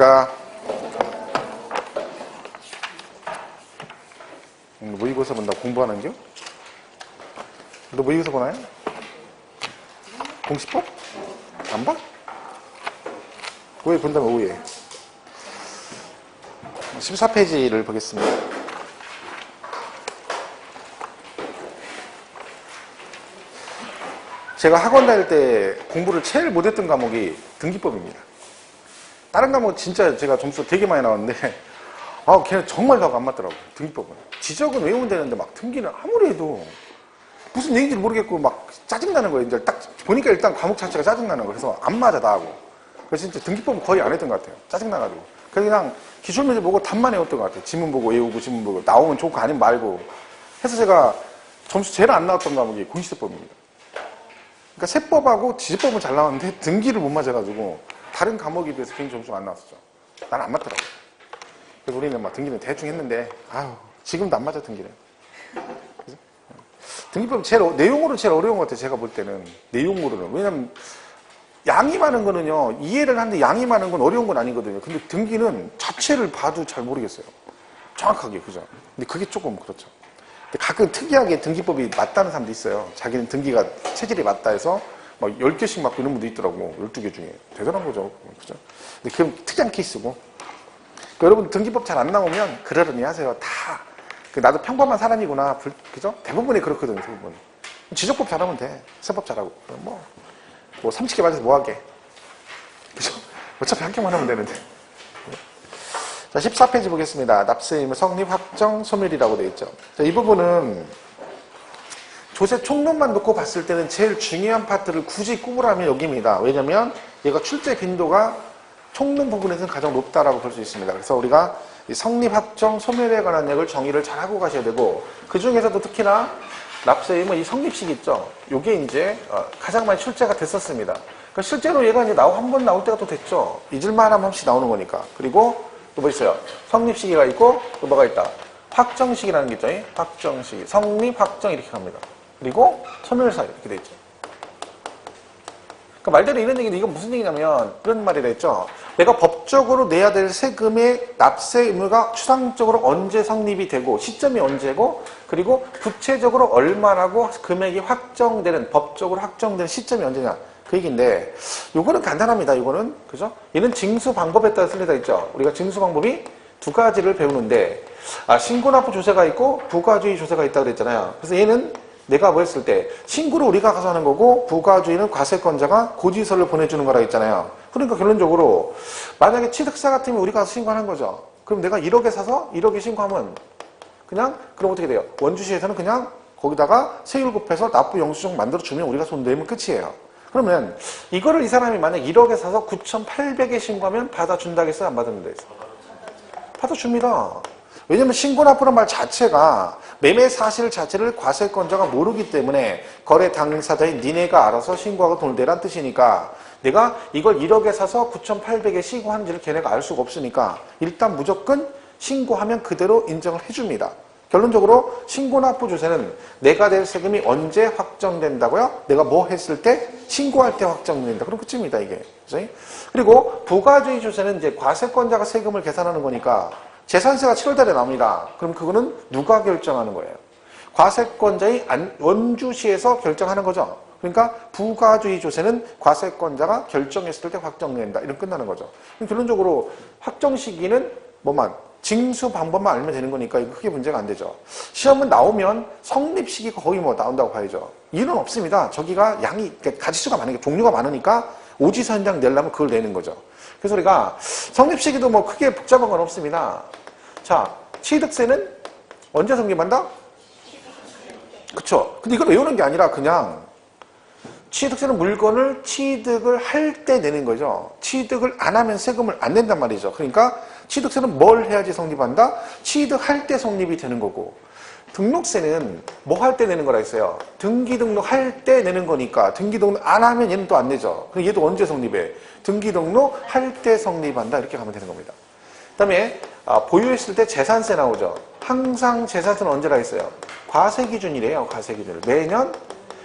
수고하셨습니다. 모의고사 본다 공부하는겨? 너 모의고사 보나요? 공시법? 안 봐? 왜 본다면 오후에 14페이지를 보겠습니다. 제가 학원 다닐 때 공부를 제일 못했던 과목이 등기법입니다. 다른 과목 진짜 제가 점수 되게 많이 나왔는데 걔는 정말 나하고 안 맞더라고요. 등기법은 지적은 외우면 되는데 막 등기는 아무리 해도 무슨 얘기인지 모르겠고 막 짜증나는 거예요. 이제 딱 보니까 일단 과목 자체가 짜증나는 거예요. 그래서 안 맞아 나하고. 그래서 진짜 등기법은 거의 안 했던 것 같아요. 짜증나가지고. 그냥 기출 문제 보고 답만 외웠던 것 같아요. 지문 보고 외우고 지문 보고 나오면 좋고 아니면 말고 해서 제가 점수 제일 안 나왔던 과목이 공시세법입니다. 그러니까 세법하고 지지법은 잘 나왔는데 등기를 못 맞아가지고 다른 과목에 비해서 굉장히 점수가 안 나왔었죠. 난 안 맞더라고요. 그래서 우리는 막 등기는 대충 했는데 지금도 안 맞아 등기는. 그죠? 등기법 내용으로 제일 어려운 것 같아요. 제가 볼 때는 내용으로는. 왜냐면 양이 많은 거는요 이해를 하는데 양이 많은 건 어려운 건 아니거든요. 근데 등기는 자체를 봐도 잘 모르겠어요. 정확하게. 그죠? 근데 그게 조금 그렇죠. 근데 가끔 특이하게 등기법이 맞다는 사람도 있어요. 자기는 등기가 체질이 맞다 해서 막 10개씩 맞고 이런 분도 있더라고. 12개 중에. 대단한 거죠. 그죠? 근데 그건 특이한 케이스고. 그러니까 여러분 등기법 잘 안 나오면 그러려니 하세요. 다. 나도 평범한 사람이구나. 그죠? 대부분이 그렇거든요. 대부분. 지적법 잘하면 돼. 세법 잘하고. 뭐 30개 맞아서 뭐 하게. 그죠? 어차피 한 개만 하면 되는데. 자, 14페이지 보겠습니다. 납세의무 성립 확정 소멸이라고 되어 있죠. 자, 이 부분은 조세 총론만 놓고 봤을 때는 제일 중요한 파트를 굳이 꼽으라면 여기입니다. 왜냐면 얘가 출제 빈도가 총론 부분에서는 가장 높다라고 볼 수 있습니다. 그래서 우리가 이 성립 확정 소멸에 관한 약을 정의를 잘 하고 가셔야 되고, 그 중에서도 특히나 납세의무 이 성립식 있죠. 요게 이제 가장 많이 출제가 됐었습니다. 그러니까 실제로 얘가 이제 한 번 나올 때가 또 됐죠. 잊을만 하면 한 번씩 나오는 거니까. 그리고 또 뭐 있어요? 성립시기가 있고 또 뭐가 있다? 확정시기라는 게 있죠. 확정시기. 성립, 확정 이렇게 갑니다. 그리고 소멸사 이렇게 돼 있죠. 그러니까 말대로 이런 얘기인데 이건 무슨 얘기냐면 이런 말이라 했죠. 내가 법적으로 내야 될 세금의 납세 의무가 추상적으로 언제 성립이 되고 시점이 언제고 그리고 구체적으로 얼마라고 금액이 확정되는 법적으로 확정되는 시점이 언제냐 그 얘기인데 요거는 간단합니다. 요거는 그죠? 얘는 징수 방법에 따라 틀리다 있죠. 우리가 징수 방법이 두 가지를 배우는데 신고납부 조세가 있고 부가주의 조세가 있다고 그랬잖아요. 그래서 얘는 내가 뭐 했을 때 신고를 우리가 가서 하는 거고 부가주의는 과세권자가 고지서를 보내주는 거라 했잖아요. 그러니까 결론적으로 만약에 취득세 같으면 우리가 가서 신고하는 거죠. 그럼 내가 1억에 사서 1억에 신고하면 그냥 그럼 어떻게 돼요? 원주시에서는 그냥 거기다가 세율 곱해서 납부 영수증 만들어주면 우리가 손 내면 끝이에요. 그러면 이거를 이 사람이 만약 1억에 사서 9,800에 신고하면 받아준다겠어요? 안 받아준다겠어요? 받아줍니다. 왜냐면 신고납부란 말 자체가 매매 사실 자체를 과세권자가 모르기 때문에 거래 당사자인 니네가 알아서 신고하고 돈을 내란 뜻이니까 내가 이걸 1억에 사서 9,800에 신고하는지를 걔네가 알 수가 없으니까 일단 무조건 신고하면 그대로 인정을 해줍니다. 결론적으로 신고납부 조세는 내가 낼 세금이 언제 확정된다고요? 내가 뭐 했을 때? 신고할 때 확정된다. 그럼 끝입니다, 이게. 그죠? 그리고 부가주의 조세는 이제 과세권자가 세금을 계산하는 거니까 재산세가 7월달에 나옵니다. 그럼 그거는 누가 결정하는 거예요? 과세권자의 원주시에서 결정하는 거죠. 그러니까 부가주의 조세는 과세권자가 결정했을 때 확정된다. 이런 끝나는 거죠. 그럼 결론적으로 확정 시기는 뭐만 징수 방법만 알면 되는 거니까 이거 크게 문제가 안 되죠. 시험은 나오면 성립 시기가 거의 뭐 나온다고 봐야죠. 이유는 없습니다. 저기가 양이 그러니까 가지수가 많으니까 종류가 많으니까 오지서 한 장 내려면 그걸 내는 거죠. 그래서 우리가 성립 시기도 뭐 크게 복잡한 건 없습니다. 자, 취득세는 언제 성립한다? 그쵸? 근데 이걸 외우는 게 아니라 그냥 취득세는 물건을 취득을 할 때 내는 거죠. 취득을 안 하면 세금을 안 낸단 말이죠. 그러니까 취득세는 뭘 해야지 성립한다? 취득할 때 성립이 되는 거고 등록세는 뭐 할 때 내는 거라 했어요? 등기 등록할 때 내는 거니까 등기 등록 안 하면 얘는 또 안 내죠. 그럼 얘도 언제 성립해? 등기 등록할 때 성립한다 이렇게 가면 되는 겁니다. 그 다음에 보유했을 때 재산세 나오죠. 항상 재산세는 언제라 했어요? 과세기준이래요. 과세기준을. 매년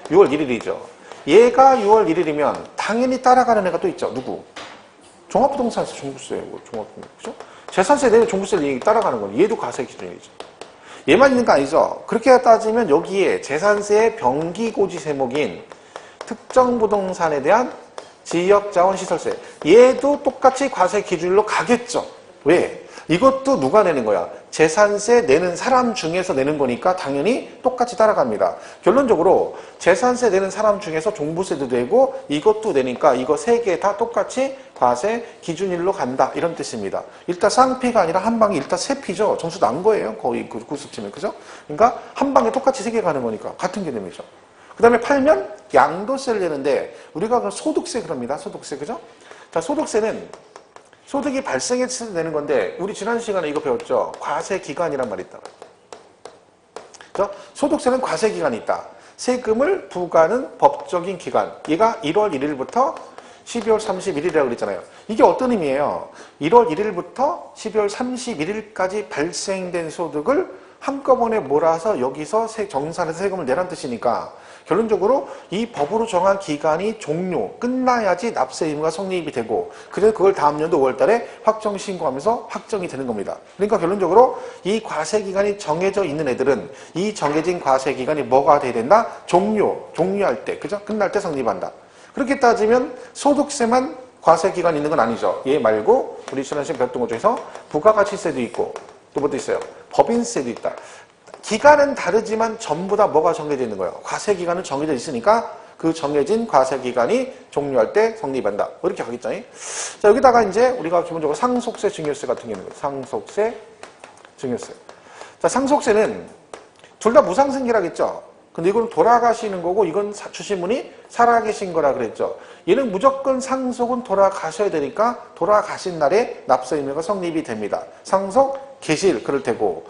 6월 1일이죠. 얘가 6월 1일이면 당연히 따라가는 애가 또 있죠. 누구? 종합부동산에서 종부세, 뭐 종합부동산, 그죠? 재산세 내면 종부세를 따라가는 거니 얘도 과세 기준이죠. 얘만 있는 거 아니죠? 그렇게 따지면 여기에 재산세의 병기고지 세목인 특정 부동산에 대한 지역자원시설세 얘도 똑같이 과세 기준으로 가겠죠. 왜? 이것도 누가 내는 거야? 재산세 내는 사람 중에서 내는 거니까 당연히 똑같이 따라갑니다. 결론적으로 재산세 내는 사람 중에서 종부세도 내고 이것도 내니까 이거 세 개 다 똑같이 과세 기준일로 간다 이런 뜻입니다. 일단 쌍피가 아니라 한 방에 일단 세 피죠. 점수 난 거예요. 거의 그 구습치면 그죠? 그러니까 한 방에 똑같이 세 개 가는 거니까 같은 개념이죠. 그 다음에 팔면 양도세를 내는데 우리가 그 소득세 그럽니다. 소득세 그죠? 자 소득세는 소득이 발생했을 때 내는 건데 우리 지난 시간에 이거 배웠죠? 과세기간이란 말이 있다. 그죠? 소득세는 과세기간이 있다. 세금을 부과하는 법적인 기간. 얘가 1월 1일부터 12월 31일이라고 그랬잖아요. 이게 어떤 의미예요? 1월 1일부터 12월 31일까지 발생된 소득을 한꺼번에 몰아서 여기서 정산해서 세금을 내라는 뜻이니까 결론적으로 이 법으로 정한 기간이 끝나야지 납세 의무가 성립이 되고 그래서 그걸 다음 연도 5월 달에 확정 신고하면서 확정이 되는 겁니다. 그러니까 결론적으로 이 과세 기간이 정해져 있는 애들은 이 정해진 과세 기간이 뭐가 돼야 된다? 종료할 때, 그죠? 끝날 때 성립한다. 그렇게 따지면 소득세만 과세 기간이 있는 건 아니죠. 얘 말고 우리 지난 시간 배웠던 것 중에서 부가가치세도 있고 또 뭐도 있어요? 법인세도 있다. 기간은 다르지만 전부 다 뭐가 정해져 있는 거예요? 과세기간은 정해져 있으니까 그 정해진 과세기간이 종료할 때 성립한다. 이렇게 가겠죠. 자, 여기다가 이제 우리가 기본적으로 상속세, 증여세 같은 게 있는 거예요. 상속세, 증여세. 자, 상속세는 둘 다 무상승계라겠죠. 근데 이건 돌아가시는 거고 이건 주신 분이 살아계신 거라 그랬죠. 얘는 무조건 상속은 돌아가셔야 되니까 돌아가신 날에 납세 의무가 성립이 됩니다. 상속 계실 그럴 테고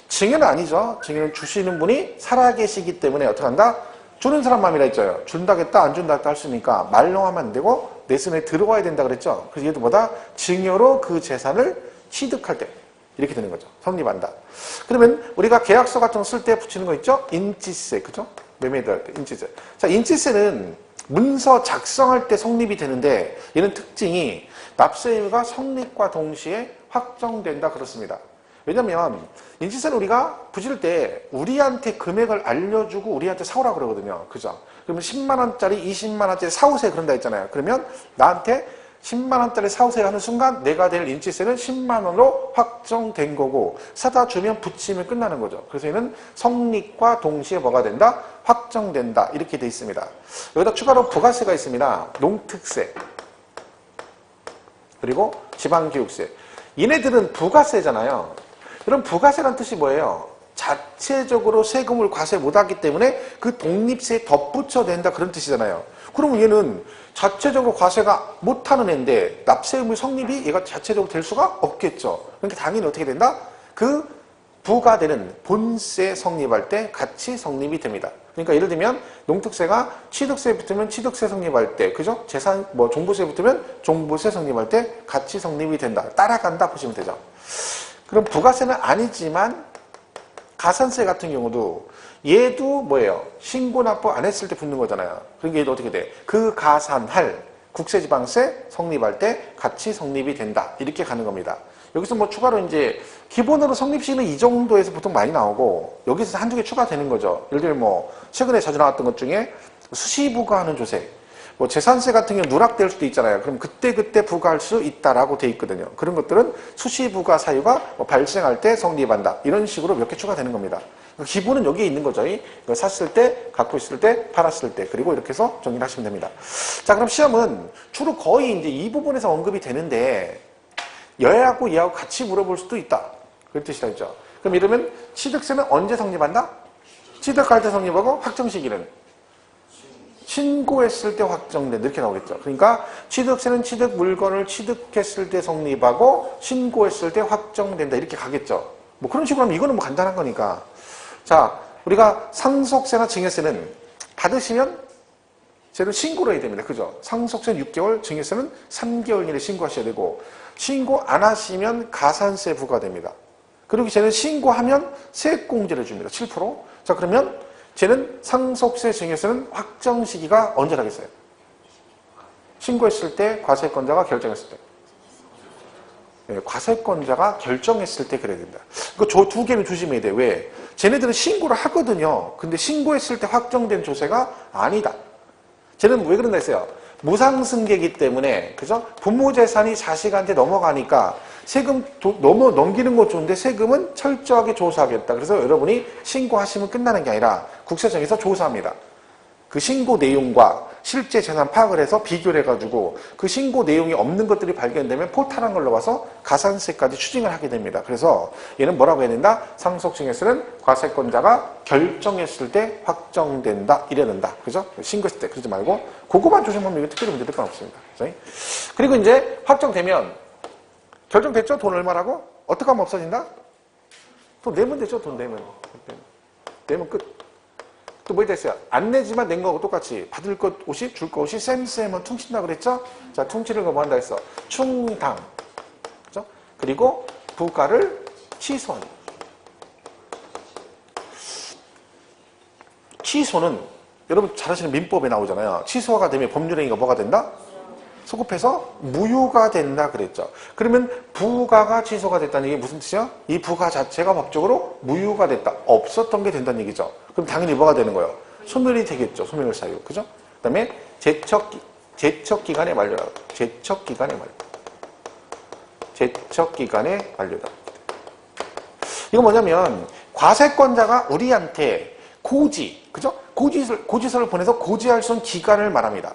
증여는 아니죠. 증여는 주시는 분이 살아계시기 때문에 어떻게 한다? 주는 사람 마음이라 했죠. 준다겠다 안 준다겠다 할 수 있으니까 말로 하면 안 되고 내 손에 들어와야 된다 그랬죠. 그래서 얘도 뭐다? 증여로 그 재산을 취득할 때 이렇게 되는 거죠. 성립한다. 그러면 우리가 계약서 같은 거 쓸 때 붙이는 거 있죠? 인지세, 그죠? 매매도 할 때 인지세. 자, 인지세는 문서 작성할 때 성립이 되는데 얘는 특징이 납세 의무가 성립과 동시에 확정된다 그렇습니다. 왜냐면 인지세는 우리가 붙일 때 우리한테 금액을 알려주고 우리한테 사오라 그러거든요. 그죠? 그러면 10만 원짜리, 20만 원짜리 사오세요 그런다 했잖아요. 그러면 나한테 10만 원짜리 사오세요 하는 순간 내가 낼 인지세는 10만 원으로 확정된 거고 사다 주면 붙이면 끝나는 거죠. 그래서 얘는 성립과 동시에 뭐가 된다? 확정된다. 이렇게 돼 있습니다. 여기다 추가로 부가세가 있습니다. 농특세 그리고 지방교육세. 얘네들은 부가세잖아요. 그럼 부가세란 뜻이 뭐예요? 자체적으로 세금을 과세 못하기 때문에 그 독립세에 덧붙여 낸다 그런 뜻이잖아요. 그러면 얘는 자체적으로 과세가 못하는 애인데 납세 의무 성립이 얘가 자체적으로 될 수가 없겠죠. 그러니까 당연히 어떻게 된다? 그 부과되는 본세 성립할 때 같이 성립이 됩니다. 그러니까 예를 들면 농특세가 취득세 붙으면 취득세 성립할 때, 그죠? 재산 종부세 붙으면 종부세 성립할 때 같이 성립이 된다. 따라간다 보시면 되죠. 그럼 부가세는 아니지만 가산세 같은 경우도 얘도 뭐예요? 신고 납부 안 했을 때 붙는 거잖아요. 그러니까 얘도 어떻게 돼? 그 가산할 국세지방세 성립할 때 같이 성립이 된다. 이렇게 가는 겁니다. 여기서 뭐 추가로 이제 기본으로 성립시는 이 정도에서 보통 많이 나오고 여기서 한두 개 추가되는 거죠. 예를 들면 뭐 최근에 자주 나왔던 것 중에 수시부과하는 조세. 뭐 재산세 같은 경우 누락될 수도 있잖아요. 그럼 그때 부과할 수 있다라고 돼 있거든요. 그런 것들은 수시부과 사유가 뭐 발생할 때 성립한다. 이런 식으로 몇 개 추가되는 겁니다. 기본은 여기에 있는 거죠. 이거 샀을 때, 갖고 있을 때, 팔았을 때, 그리고 이렇게 해서 정리를 하시면 됩니다. 자, 그럼 시험은 주로 거의 이제 이 부분에서 언급이 되는데 얘하고 얘하고 같이 물어볼 수도 있다. 그런 뜻이라 했죠. 그럼 이러면 취득세는 언제 성립한다? 취득할 때 성립하고 확정 시기는 신고했을 때 확정된다. 이렇게 나오겠죠. 그러니까 취득세는 취득 물건을 취득했을 때 성립하고 신고했을 때 확정된다. 이렇게 가겠죠. 뭐 그런 식으로 하면 이거는 뭐 간단한 거니까. 자, 우리가 상속세나 증여세는 받으시면 쟤는 신고를 해야 됩니다. 그죠? 상속세는 6개월, 증여세는 3개월 이내에 신고하셔야 되고 신고 안 하시면 가산세 부과됩니다. 그리고 쟤는 신고하면 세액공제를 줍니다. 7%. 자, 그러면 쟤는 상속세, 증여세는 확정 시기가 언제 나겠어요? 신고했을 때, 과세권자가 결정했을 때. 과세권자가 결정했을 때 그래야 된다. 그 두 개는 조심해야 돼. 왜? 쟤네들은 신고를 하거든요. 근데 신고했을 때 확정된 조세가 아니다. 쟤는 왜 그런다 했어요? 무상승계이기 때문에, 그죠? 부모 재산이 자식한테 넘어가니까 세금 넘기는 건 좋은데 세금은 철저하게 조사하겠다. 그래서 여러분이 신고하시면 끝나는 게 아니라 국세청에서 조사합니다. 그 신고 내용과 실제 재산 파악을 해서 비교를 해가지고 그 신고 내용이 없는 것들이 발견되면 포탈한 걸로 봐서 가산세까지 추징을 하게 됩니다. 그래서 얘는 뭐라고 해야 된다? 상속증에서는 과세권자가 결정했을 때 확정된다. 이래야 된다. 그죠? 신고했을 때 그러지 말고 그거만 조심하면 이거 특별히 문제될 건 없습니다. 그죠? 그리고 이제 확정되면 결정됐죠? 돈 얼마라고? 어떻게 하면 없어진다? 돈 내면 되죠? 돈 내면. 내면 끝. 또 뭐 있다 했어요? 안 내지만 낸 거하고 똑같이 받을 것 옷이 줄 것 옷이 쌤쌤은 퉁친다 그랬죠? 자, 퉁치는 거 뭐 한다 했어? 충당. 그죠? 그리고 부가를 취소한다. 취소는 여러분 잘 아시는 민법에 나오잖아요. 취소가 되면 법률행위가 뭐가 된다? 소급해서 무효가 된다 그랬죠. 그러면 부가가 취소가 됐다는 얘기 무슨 뜻이야? 이 부가 자체가 법적으로 무효가 됐다. 없었던 게 된다는 얘기죠. 그럼 당연히 뭐가 되는 거예요? 소멸이 되겠죠. 소멸 사유. 그죠? 그 다음에 제척기간의 만료다. 제척기간의 만료. 제척기간의 만료다. 이거 뭐냐면 과세권자가 우리한테 고지, 그죠? 고지서를 보내서 고지할 수 있는 기간을 말합니다.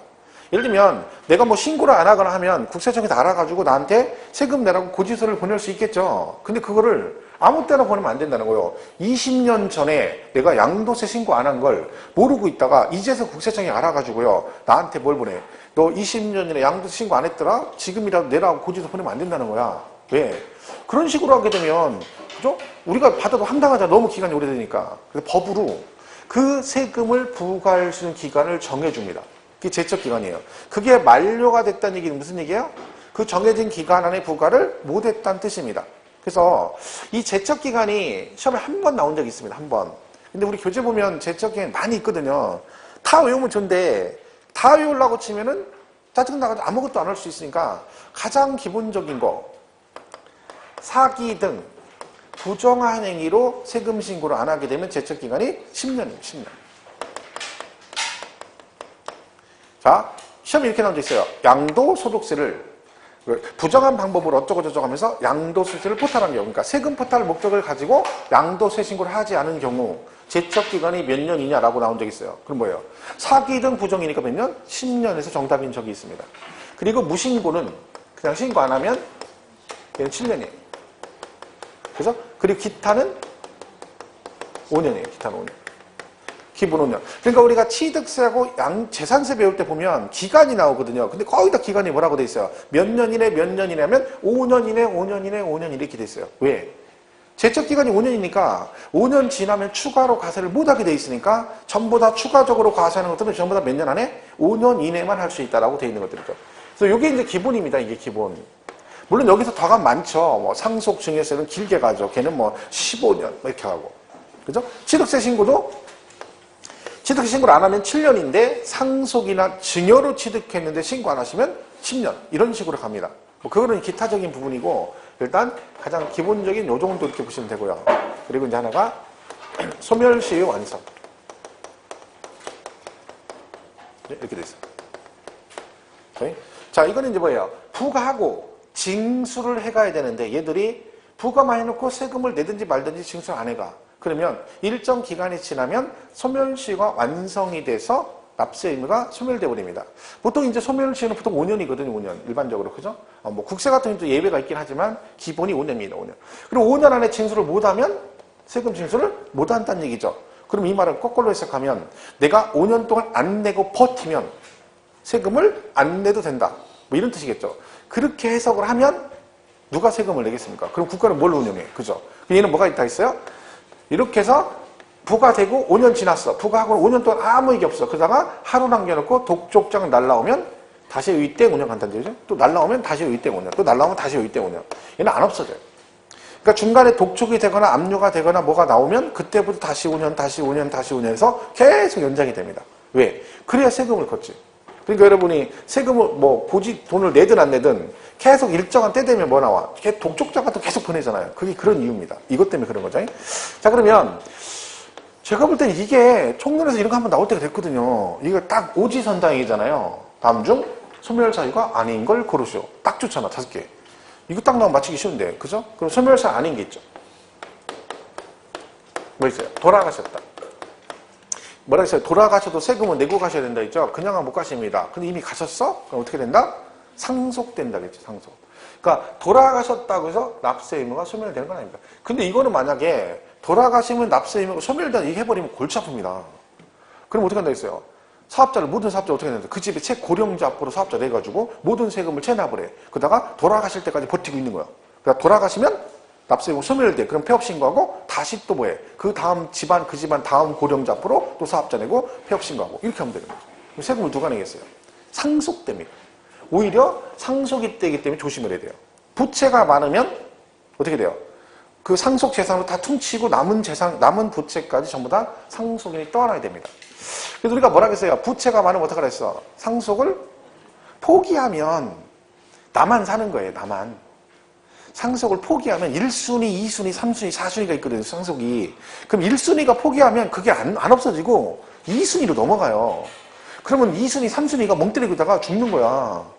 예를 들면 내가 뭐 신고를 안 하거나 하면 국세청에서 알아가지고 나한테 세금 내라고 고지서를 보낼 수 있겠죠. 근데 그거를 아무 때나 보내면 안 된다는 거예요. 20년 전에 내가 양도세 신고 안 한 걸 모르고 있다가 이제서 국세청이 알아가지고요. 나한테 뭘 보내? 너 20년 전에 양도세 신고 안 했더라? 지금이라도 내라고 고지서 보내면 안 된다는 거야. 왜? 그런 식으로 하게 되면 그죠? 우리가 받아도 황당하잖아. 너무 기간이 오래되니까. 그래서 법으로 그 세금을 부과할 수 있는 기간을 정해줍니다. 그게 제척기간이에요. 그게 만료가 됐다는 얘기는 무슨 얘기예요? 그 정해진 기간 안에 부과를 못했다는 뜻입니다. 그래서 이 제척기간이 시험에 한 번 나온 적이 있습니다. 한 번. 근데 우리 교재 보면 제척기간이 많이 있거든요. 다 외우면 좋은데 다 외우려고 치면은 짜증나가지고 아무것도 안 할 수 있으니까 가장 기본적인 거 사기 등 부정한 행위로 세금 신고를 안 하게 되면 제척기간이 10년입니다. 10년. 자, 시험에 이렇게 나온 적 있어요. 양도소득세를 부정한 방법으로 어쩌고 저쩌고 하면서 양도소득세를 포탈한 경우, 그러니까 세금 포탈 목적을 가지고 양도세 신고를 하지 않은 경우 제척기간이 몇 년이냐라고 나온 적이 있어요. 그럼 뭐예요? 사기 등 부정이니까 몇 년? 10년에서 정답인 적이 있습니다. 그리고 무신고는 그냥 신고 안 하면 얘는 7년이에요. 그죠? 그리고 기타는 5년이에요. 기타는 5년. 기본 5년. 그러니까 우리가 취득세하고 재산세 배울 때 보면 기간이 나오거든요. 근데 거의 다 기간이 뭐라고 돼 있어요? 몇 년 이내 몇 년 이내 하면 5년 이내 5년 이내 5년 이렇게 돼 있어요. 왜? 제척기간이 5년이니까 5년 지나면 추가로 과세를 못하게 돼 있으니까 전부 다 추가적으로 과세하는 것들은 전부 다 몇 년 안에 5년 이내만 할 수 있다라고 돼 있는 것들이죠. 그래서 이게 이제 기본입니다. 이게 기본. 물론 여기서 더 가면 많죠. 뭐 상속 증여세는 길게 가죠. 걔는 뭐 15년 이렇게 하고. 그죠? 취득세 신고도 취득세 신고를 안 하면 7년인데 상속이나 증여로 취득했는데 신고 안 하시면 10년 이런 식으로 갑니다. 뭐 그거는 기타적인 부분이고 일단 가장 기본적인 요 정도 이렇게 보시면 되고요. 그리고 이제 하나가 소멸시효 완성. 이렇게 돼 있어요. 자, 이거는 이제 뭐예요? 부과하고 징수를 해가야 되는데 얘들이 부과만 해놓고 세금을 내든지 말든지 징수를 안 해가. 그러면 일정 기간이 지나면 소멸시효가 완성이 돼서 납세 의무가 소멸돼 버립니다. 보통 이제 소멸시효는 보통 5년이거든요. 5년 일반적으로. 그죠? 뭐 국세 같은 경우도 예외가 있긴 하지만 기본이 5년입니다. 5년. 그리고 5년 안에 징수를 못하면 세금 징수를 못한다는 얘기죠. 그럼 이 말은 거꾸로 해석하면 내가 5년 동안 안 내고 버티면 세금을 안 내도 된다. 뭐 이런 뜻이겠죠. 그렇게 해석을 하면 누가 세금을 내겠습니까? 그럼 국가는 뭘 운영해? 그죠? 얘는 뭐가 있다 했어요? 이렇게 해서 부과되고 5년 지났어. 부과하고 5년 동안 아무 얘기 없어. 그러다가 하루 남겨놓고 독촉장 날라오면 다시 의땡 운영한다는 얘기죠. 또 날라오면 다시 의땡 운영. 또 날라오면 다시 의땡 운영. 얘는 안 없어져요. 그러니까 중간에 독촉이 되거나 압류가 되거나 뭐가 나오면 그때부터 다시 5년, 다시 5년, 다시 5년 해서 계속 연장이 됩니다. 왜? 그래야 세금을 걷지. 그러니까 여러분이 세금을 뭐 돈을 내든 안 내든 계속 일정한 때 되면 뭐 나와? 독촉장 같은 거 계속 보내잖아요. 그게 그런 이유입니다. 이것 때문에 그런 거죠. 자, 그러면 제가 볼 때는 이게 총론에서 이런 거 한번 나올 때가 됐거든요. 이거 딱 오지선다행이잖아요. 다음 중 소멸사유가 아닌 걸 고르시오. 딱 좋잖아, 5개. 이거 딱 나오면 맞히기 쉬운데, 그죠? 그럼 소멸사유 아닌 게 있죠. 뭐 있어요? 돌아가셨다. 뭐라 했어요? 돌아가셔도 세금은 내고 가셔야 된다 했죠? 그냥은 못 가십니다. 근데 이미 가셨어? 그럼 어떻게 된다? 상속된다겠죠, 상속. 그러니까 돌아가셨다고 해서 납세 의무가 소멸되는 건 아닙니다. 근데 이거는 만약에 돌아가시면 납세 의무가 소멸된다 이렇게 해버리면 골치 아픕니다. 그럼 어떻게 한다 했어요? 사업자를, 모든 사업자 어떻게 된다? 그 집에 채고령자 앞으로 사업자 내가지고 모든 세금을 체납을 해. 그러다가 돌아가실 때까지 버티고 있는 거야. 그러니까 돌아가시면 납세의무 소멸돼. 그럼 폐업 신고하고 다시 또 뭐해? 그 다음 집안, 그 집안 다음 고령자 앞으로 또 사업자 내고 폐업 신고하고 이렇게 하면 되는 거죠. 세금을 누가 내겠어요? 상속됩니다. 오히려 상속이 되기 때문에 조심을 해야 돼요. 부채가 많으면 어떻게 돼요? 그 상속 재산으로 다 퉁치고 남은 재산, 남은 부채까지 전부 다 상속인이 떠안아야 됩니다. 그래서 우리가 뭐라 그랬어요? 부채가 많으면 어떡하라 했어? 상속을 포기하면 나만 사는 거예요, 나만. 상속을 포기하면 1순위, 2순위, 3순위, 4순위가 있거든요, 상속이. 그럼 1순위가 포기하면 그게 안 없어지고 2순위로 넘어가요. 그러면 2순위, 3순위가 멍 때리고 있다가 죽는 거야.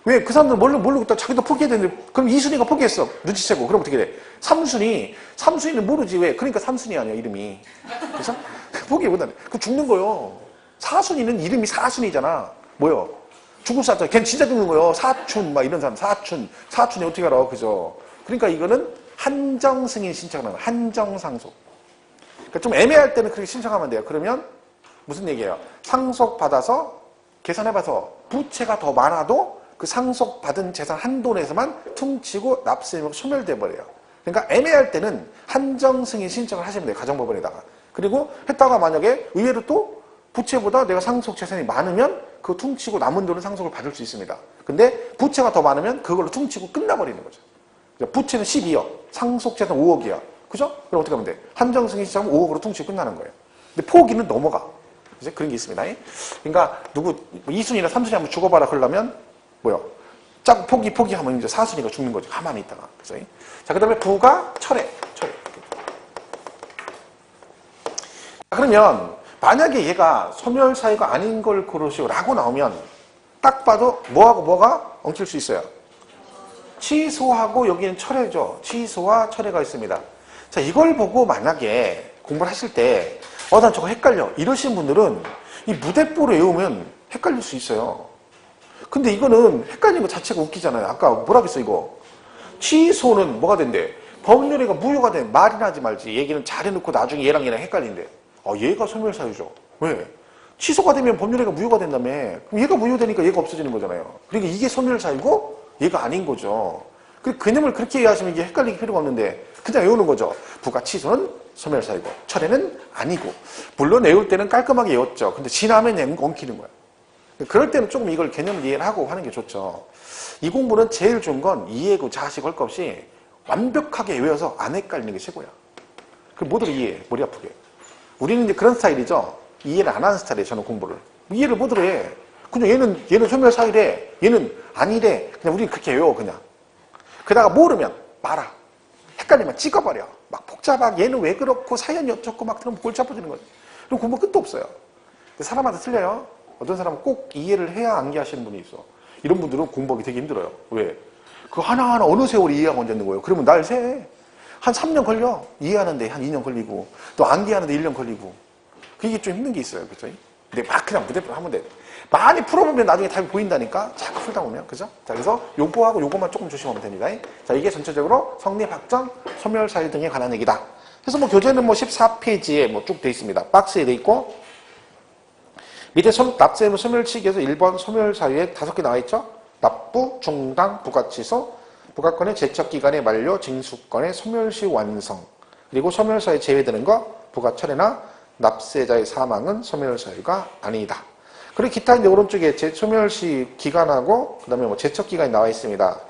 왜? 그 사람들 모르고 있다 자기도 포기해야 되는데, 그럼 2순위가 포기했어. 눈치채고. 그럼 어떻게 돼? 3순위는 모르지. 왜? 그러니까 3순위 아니야, 이름이. 그래서? 포기 못하네. 그 죽는 거요. 4순위는 이름이 4순위잖아. 뭐요? 죽을 사람, 걔는 진짜 죽는 거예요. 사춘, 막 이런 사람, 사춘이 어떻게 알아, 그죠? 그러니까 이거는 한정승인 신청하는 거예요. 한정상속. 그러니까 좀 애매할 때는 그렇게 신청하면 돼요. 그러면 무슨 얘기예요? 상속받아서, 계산해봐서 부채가 더 많아도 그 상속받은 재산 한도 내에서만 퉁치고 납세의무가 소멸돼 버려요. 그러니까 애매할 때는 한정승인 신청을 하시면 돼요. 가정법원에다가. 그리고 했다가 만약에 의외로 또 부채보다 내가 상속 재산이 많으면 그거 퉁치고 남은 돈은 상속을 받을 수 있습니다. 근데 부채가 더 많으면 그걸로 퉁치고 끝나버리는 거죠. 부채는 12억, 상속 재산 5억이야. 그죠? 그럼 어떻게 하면 돼? 한정승인 신청하면 5억으로 퉁치고 끝나는 거예요. 근데 포기는 넘어가. 그죠? 그런 게 있습니다. 그러니까 누구 2순위나 3순위 한번 죽어봐라 그러려면 뭐요? 짝 포기하면 이제 4순위가 죽는 거죠. 가만히 있다가. 그죠? 자, 그 다음에 부가 철회. 그러면 만약에 얘가 소멸사유가 아닌 걸 고르시오라고 나오면 딱 봐도 뭐가 엉킬 수 있어요? 취소하고 여기는 철회죠. 취소와 철회가 있습니다. 자, 이걸 보고 만약에 공부를 하실 때 난 저거 헷갈려. 이러신 분들은 이 무대뽀를 외우면 헷갈릴 수 있어요. 근데 이거는 헷갈리는 것 자체가 웃기잖아요. 아까 뭐라 그랬어 이거? 취소는 뭐가 된대? 법률에가 무효가 된 말이나 하지 말지. 얘기는 잘해놓고 나중에 얘랑 헷갈린대. 얘가 소멸사유죠. 왜? 취소가 되면 법률에가 무효가 된다며. 그럼 얘가 무효되니까 얘가 없어지는 거잖아요. 그러니까 이게 소멸사유고 얘가 아닌 거죠. 그 개념을 그렇게 이해하시면 이게 헷갈릴 필요가 없는데 그냥 외우는 거죠. 부가 취소는 소멸사유고 철회는 아니고. 물론 외울 때는 깔끔하게 외웠죠. 근데 지나면 엉키는 거야. 그럴 때는 조금 이걸 개념을 이해를 하고 하는 게 좋죠. 이 공부는 제일 좋은 건 이해고 자식 할 것 없이 완벽하게 외워서 안 헷갈리는 게 최고야. 그럼 모두를 이해해. 머리 아프게. 우리는 이제 그런 스타일이죠. 이해를 안 하는 스타일이에요. 저는 공부를. 이해를 모두를 해. 그냥 얘는 소멸사유래. 얘는 아니래. 그냥 우리는 그렇게 외워 그냥. 그러다가 모르면 말아. 헷갈리면 찍어버려. 막 복잡하게 얘는 왜 그렇고 사연이 어쩌고 막 그러면 골치 아파지는 거죠. 그럼 공부 끝도 없어요. 사람마다 틀려요. 어떤 사람은 꼭 이해를 해야 암기하시는 분이 있어. 이런 분들은 공부하기 되게 힘들어요. 왜? 그 하나하나 어느 세월에 이해하고 앉아있는 거예요. 그러면 날 새. 한 3년 걸려. 이해하는데 한 2년 걸리고 또 암기하는데 1년 걸리고. 그게 좀 힘든 게 있어요. 그죠? 근데 막 그냥 무대표로 하면 돼. 많이 풀어보면 나중에 답이 보인다니까. 자꾸 풀다 보면. 그죠? 자, 그래서 요거하고 요거만 조금 조심하면 됩니다. 자, 이게 전체적으로 성립, 확정, 소멸사유 등에 관한 얘기다. 그래서 교재는 14페이지에 쭉 돼 있습니다. 박스에 돼 있고 밑에 납세의무 소멸치기에서 1번 소멸사유에 5개 나와 있죠? 납부, 중당, 부가취소, 부가권의 제척기간의 만료, 징수권의 소멸시 완성, 그리고 소멸사유에 제외되는 거, 부가철회나 납세자의 사망은 소멸사유가 아니다. 그리고 기타 이제 오른쪽에 소멸시 기간하고 그 다음에 제척기간이 나와 있습니다.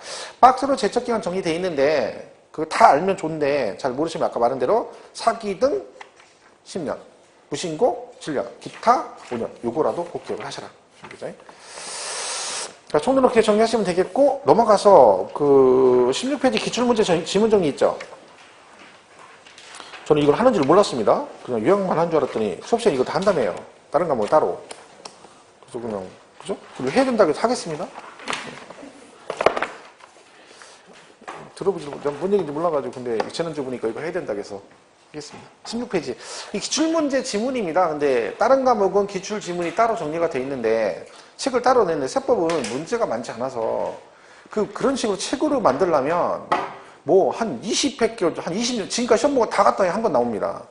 박스로 제척기간 정리되어 있는데 그거 다 알면 좋은데 잘 모르시면 아까 말한 대로 사기 등 10년, 무신고 7년, 기타 5년 요거라도 꼭 기억을 하셔라. 그죠? 자, 총론 이렇게 정리하시면 되겠고, 넘어가서 그 16페이지 기출문제 지문 정리 있죠? 저는 이걸 하는 줄 몰랐습니다. 그냥 유형만 한 줄 알았더니 수업 시간에 이거 다 한다며요. 다른 과목 따로. 그래서 그냥, 그죠? 그리고 해야 된다고 해서 하겠습니다. 들어보지 못해. 뭔 얘기인지 몰라가지고, 근데 재난주 보니까 이거 해야 된다고 해서 하겠습니다. 16페이지. 이 기출문제 지문입니다. 근데 다른 과목은 기출 지문이 따로 정리가 돼 있는데, 책을 따로 냈는데, 세법은 문제가 많지 않아서, 그런 식으로 책으로 만들려면, 뭐, 한 20회, 한 20년, 지금까지 시험 보고 다 갔더니 한 건 나옵니다.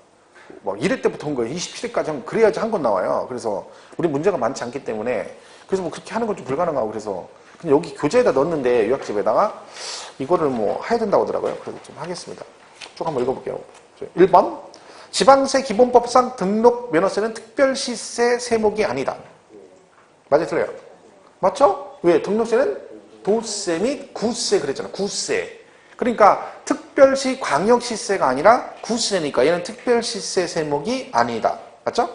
막 1회 때부터 온 거예요. 27회까지 그래야지 한 건 나와요. 그래서, 우리 문제가 많지 않기 때문에, 그래서 뭐 그렇게 하는 건 좀 불가능하고, 그래서, 근데 여기 교재에다 넣었는데, 요약집에다가, 이거를 뭐, 해야 된다고 하더라고요. 그래서 좀 하겠습니다. 쭉 한번 읽어볼게요. 1번. 지방세 기본법상 등록 면허세는 특별시세 세목이 아니다. 맞아요, 틀려요? 맞죠? 왜? 등록세는 도세 및 구세 그랬잖아. 구세. 그러니까 특별시 광역시세가 아니라 구세니까 얘는 특별시세 세목이 아니다. 맞죠?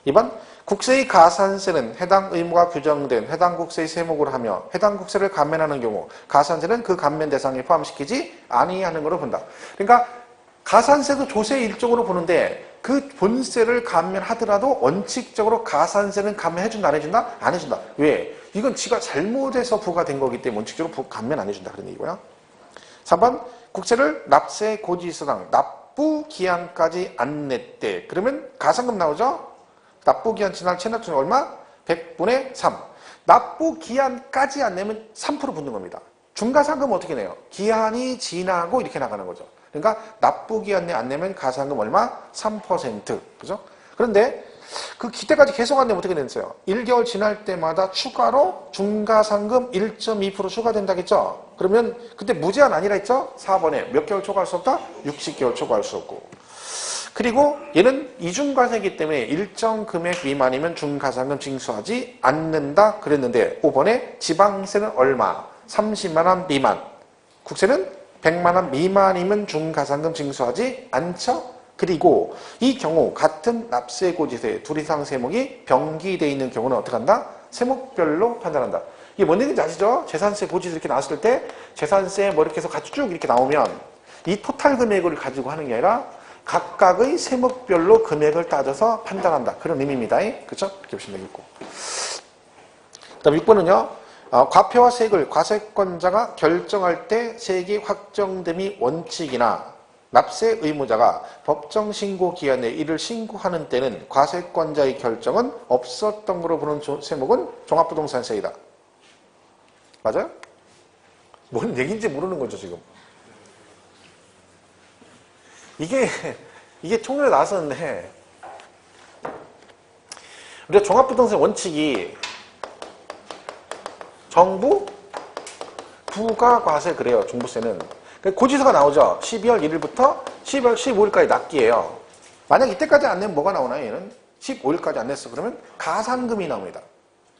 2번. 국세의 가산세는 해당 의무가 규정된 해당 국세의 세목으로 하며 해당 국세를 감면하는 경우 가산세는 그 감면 대상에 포함시키지 아니하는 것으로 본다. 그러니까 가산세도 조세의 일종으로 보는데 그 본세를 감면하더라도 원칙적으로 가산세는 감면해준다 안 해준다? 안 해준다. 왜? 이건 지가 잘못해서 부과된 거기 때문에 원칙적으로 감면 안 해준다 그런 얘기고요. 3번 국세를 납세 고지서당 납부기한까지 안 냈대. 그러면 가산금 나오죠? 납부기한 지날 체납증 얼마? 100분의 3. 납부기한까지 안 내면 3% 붙는 겁니다. 중가상금은 어떻게 내요? 기한이 지나고 이렇게 나가는 거죠. 그러니까 납부기한 내 안 내면 가산금 얼마? 3%. 그죠? 그런데 그 기대까지 계속 안 내면 어떻게 됐어요? 1개월 지날 때마다 추가로 중가상금 1.2% 추가된다겠죠? 그러면 그때 무제한 아니라 했죠? 4번에 몇 개월 초과할 수 없다? 60개월 초과할 수 없고. 그리고 얘는 이중과세이기 때문에 일정 금액 미만이면 중가상금 징수하지 않는다 그랬는데 5번에 지방세는 얼마? 30만 원 미만. 국세는 100만 원 미만이면 중가상금 징수하지 않죠? 그리고 이 경우 같은 납세고지세 둘 이상 세목이 병기되어 있는 경우는 어떻게 한다? 세목별로 판단한다. 이게 뭔 얘기인지 아시죠? 재산세 고지세 이렇게 나왔을 때 재산세 뭐 이렇게 해서 같이 쭉 이렇게 나오면 이 토탈 금액을 가지고 하는 게 아니라 각각의 세목별로 금액을 따져서 판단한다. 그런 의미입니다. 그렇죠? 이렇게 보시면 되겠고. 그 다음 6번은요. 과표와 세액을 과세권자가 결정할 때 세액이 확정됨이 원칙이나 납세 의무자가 법정 신고 기한 내에 이를 신고하는 때는 과세권자의 결정은 없었던 거로 보는 세목은 종합부동산세이다. 맞아요? 뭔 얘기인지 모르는 거죠, 지금. 이게 통일에 나왔었는데, 우리가 종합부동산 원칙이 정부, 부가과세 그래요, 종부세는. 고지서가 나오죠. 12월 1일부터 12월 15일까지 납기예요. 만약 이때까지 안 내면 뭐가 나오나요, 얘는? 15일까지 안 냈어. 그러면 가산금이 나옵니다.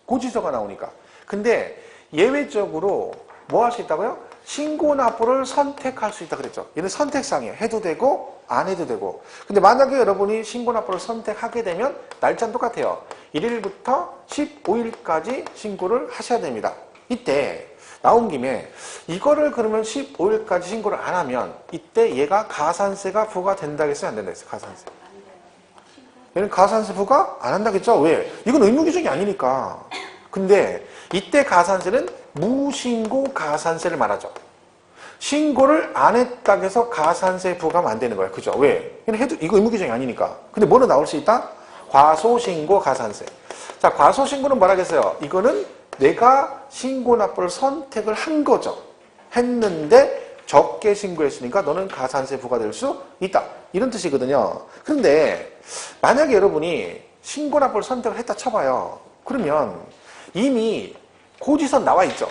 고지서가 나오니까. 근데 예외적으로 뭐 할 수 있다고요? 신고납부를 선택할 수 있다 그랬죠. 얘는 선택상이에요. 해도 되고 안 해도 되고. 근데 만약에 여러분이 신고납부를 선택하게 되면 날짜는 똑같아요. 1일부터 15일까지 신고를 하셔야 됩니다. 이때 나온 김에 이거를 그러면 15일까지 신고를 안 하면 이때 얘가 가산세가 부과된다 했어요? 안 된다 했어요? 가산세. 얘는 가산세 부과 안 한다겠죠? 왜? 이건 의무규정이 아니니까. 근데 이때 가산세는 무신고 가산세를 말하죠. 신고를 안 했다고 해서 가산세 부과하면 안 되는 거예요. 그죠? 왜? 해도 이거 의무규정이 아니니까. 근데 뭐는 나올 수 있다? 과소신고 가산세. 자, 과소신고는 뭐라겠어요? 이거는 내가 신고납부를 선택을 한 거죠. 했는데 적게 신고했으니까 너는 가산세 부과될 수 있다. 이런 뜻이거든요. 그런데 만약에 여러분이 신고납부를 선택을 했다 쳐봐요. 그러면 이미 고지서 나와 있죠.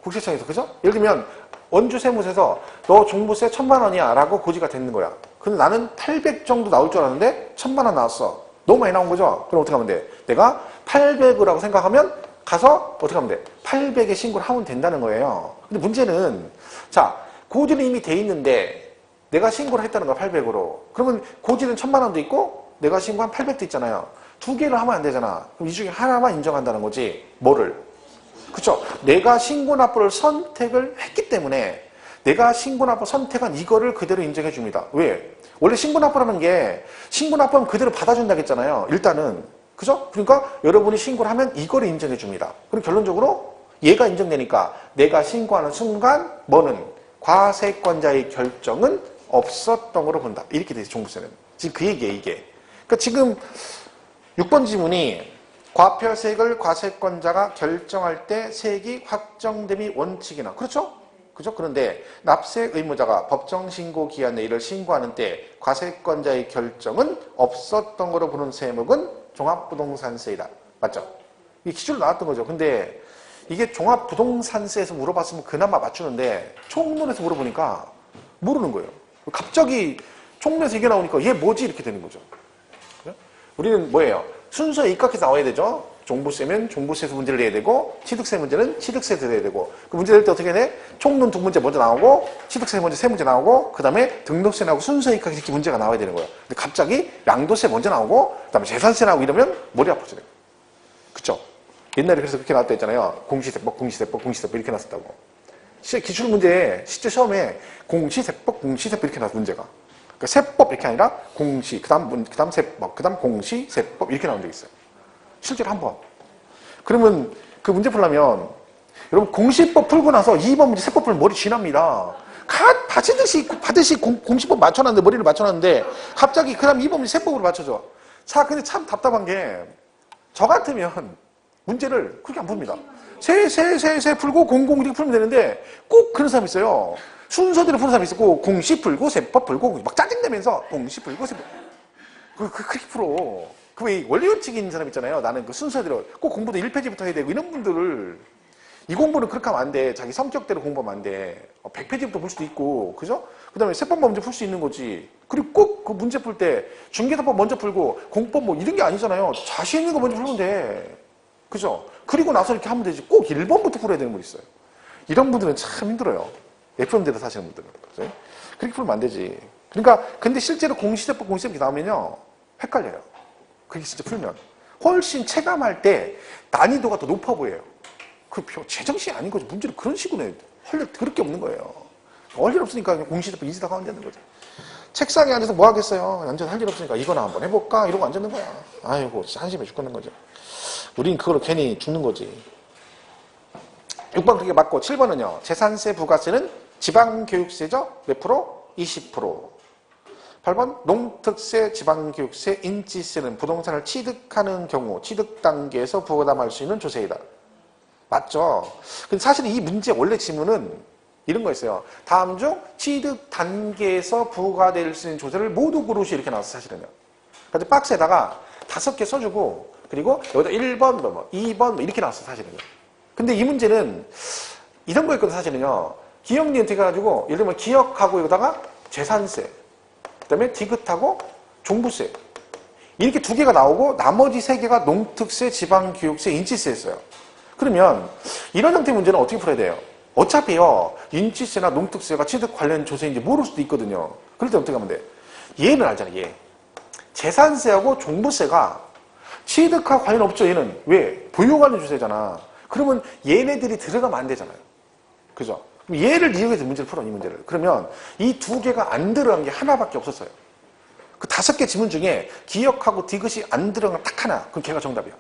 국세청에서. 그죠? 예를 들면 원주세무서에서 너 종부세 1,000만 원이야 라고 고지가 되는 거야. 근데 나는 800 정도 나올 줄 알았는데 1,000만 원 나왔어. 너무 많이 나온 거죠? 그럼 어떻게 하면 돼? 내가 800이라고 생각하면 가서 어떻게 하면 돼? 800에 신고를 하면 된다는 거예요. 근데 문제는 자, 고지는 이미 돼 있는데 내가 신고를 했다는 거야, 800으로. 그러면 고지는 1,000만 원도 있고 내가 신고한 800도 있잖아요. 두 개를 하면 안 되잖아. 그럼 이 중에 하나만 인정한다는 거지. 뭐를? 그쵸? 내가 신고납부를 선택을 했기 때문에 내가 신고납부 선택한 이거를 그대로 인정해 줍니다. 왜? 원래 신고납부라는 게 신고납부하면 그대로 받아준다고 했잖아요. 일단은. 그죠? 그러니까 여러분이 신고를 하면 이거를 인정해 줍니다. 그럼 결론적으로 얘가 인정되니까 내가 신고하는 순간 뭐는 과세권자의 결정은 없었던 거로 본다. 이렇게 돼 있어요. 종부세는. 지금 그 얘기예요. 이게. 그러니까 지금 6번 지문이 과표세액을 과세권자가 결정할 때 세액이 확정됨이 원칙이나 그렇죠? 그죠? 그런데 납세 의무자가 법정 신고 기한 내 이를 신고하는 때 과세권자의 결정은 없었던 거로 보는 세목은 종합부동산세이다. 맞죠? 이 기준으로 나왔던 거죠. 근데 이게 종합부동산세에서 물어봤으면 그나마 맞추는데 총론에서 물어보니까 모르는 거예요. 갑자기 총론에서 이게 나오니까 얘 뭐지? 이렇게 되는 거죠. 우리는 뭐예요? 순서에 입각해서 나와야 되죠. 종부세면 종부세에서 문제를 내야 되고 취득세 문제는 취득세에서 내야 되고 그 문제 낼 때 어떻게 돼? 총론 두 문제 먼저 나오고 취득세 문제 세 문제 나오고 그 다음에 등록세 나오고 순서에 입각해서 이렇게 문제가 나와야 되는 거예요. 근데 갑자기 양도세 먼저 나오고 그 다음에 재산세 나오고 이러면 머리 아프죠. 그쵸? 옛날에 그래서 그렇게 나왔다 했잖아요. 공시세법, 공시세법, 공시세법 이렇게 나왔다고. 기출문제에 실제 시험에 공시세법, 공시세법 이렇게 나왔어 문제가. 그러니까 세법 이렇게 아니라 공시, 그 다음 세법, 그 다음 공시, 세법 이렇게 나온 적이 있어요. 실제로 한 번. 그러면 그 문제 풀려면 여러분 공시법 풀고 나서 2번 문제 세법 풀면 머리 쥐납니다. 받으시 공시법 맞춰놨는데 머리를 맞춰놨는데 갑자기 그 다음 2번 문제 세법으로 맞춰줘. 자, 근데 참 답답한 게 저 같으면 문제를 그렇게 안 풉니다. 세 풀고 공공 이렇게 풀면 되는데 꼭 그런 사람이 있어요. 순서대로 푸는 사람이 있고 공시 풀고 세법 풀고 막 짜증내면서 공시 풀고 세법 그렇게 풀어. 그 왜 원리원칙인 사람 있잖아요. 나는 그 순서대로 꼭 공부도 1페이지부터 해야 되고 이런 분들을 이 공부는 그렇게 하면 안 돼. 자기 성격대로 공부하면 안 돼. 100페이지부터 볼 수도 있고 그죠? 그 다음에 세법만 먼저 풀 수 있는 거지. 그리고 꼭 그 문제 풀 때 중개사법 먼저 풀고 공법 뭐 이런 게 아니잖아요. 자신 있는 거 먼저 풀면 돼. 그죠? 그리고 나서 이렇게 하면 되지. 꼭 1번부터 풀어야 되는 분 있어요. 이런 분들은 참 힘들어요. FM대로 사시는 분들은. 그죠? 그렇게 풀면 안 되지. 그러니까 근데 실제로 공시세법, 공시세법이 나오면요. 헷갈려요. 그게 진짜 풀면. 훨씬 체감할 때 난이도가 더 높아 보여요. 그 제정신이 아닌 거죠. 문제를 그런 식으로 해. 할 일 그럴 게 없는 거예요. 할 일 없으니까 그냥 공시세법 인지다가 하면 되는 거죠. 책상에 앉아서 뭐 하겠어요. 앉아서 할 일 없으니까 이거나 한번 해볼까? 이러고 앉는 거야. 아이고 진짜 한심해 죽겠는 거죠. 우린 그걸로 괜히 죽는 거지. 6번 그게 맞고 7번은요. 재산세 부가세는 지방교육세죠? 몇 프로? 20%. 8번 농특세, 지방교육세, 인지세는 부동산을 취득하는 경우 취득 단계에서 부담할 수 있는 조세이다. 맞죠? 근데 사실 이 문제 원래 지문은 이런 거였어요. 다음 중 취득 단계에서 부과될 수 있는 조세를 모두 고르시 이렇게 나왔어 사실은요. 그래서 박스에다가 5개 써주고 그리고 여기다 1번, 2번 뭐 이렇게 나왔어 사실은요. 근데 이 문제는 이런 거였거든 사실은요. 기억니은트 해가지고 예를 들면 기억하고 여기다가 재산세 그 다음에 디귿하고 종부세 이렇게 2개가 나오고 나머지 3개가 농특세, 지방교육세, 인지세였어요. 그러면 이런 형태의 문제는 어떻게 풀어야 돼요? 어차피요 인지세나 농특세가 취득 관련 조세인지 모를 수도 있거든요. 그럴 때 어떻게 하면 돼? 얘는 알잖아. 얘 재산세하고 종부세가 취득과 관련 없죠. 얘는 왜? 보유 관련 조세잖아. 그러면 얘네들이 들어가면 안 되잖아요. 그죠? 얘를 이용해서 문제를 풀어, 이 문제를. 그러면 이 2개가 안 들어간 게 하나밖에 없었어요. 그 5개 지문 중에 기억하고 디귿이 안 들어간 딱 하나. 그럼 걔가 정답이야.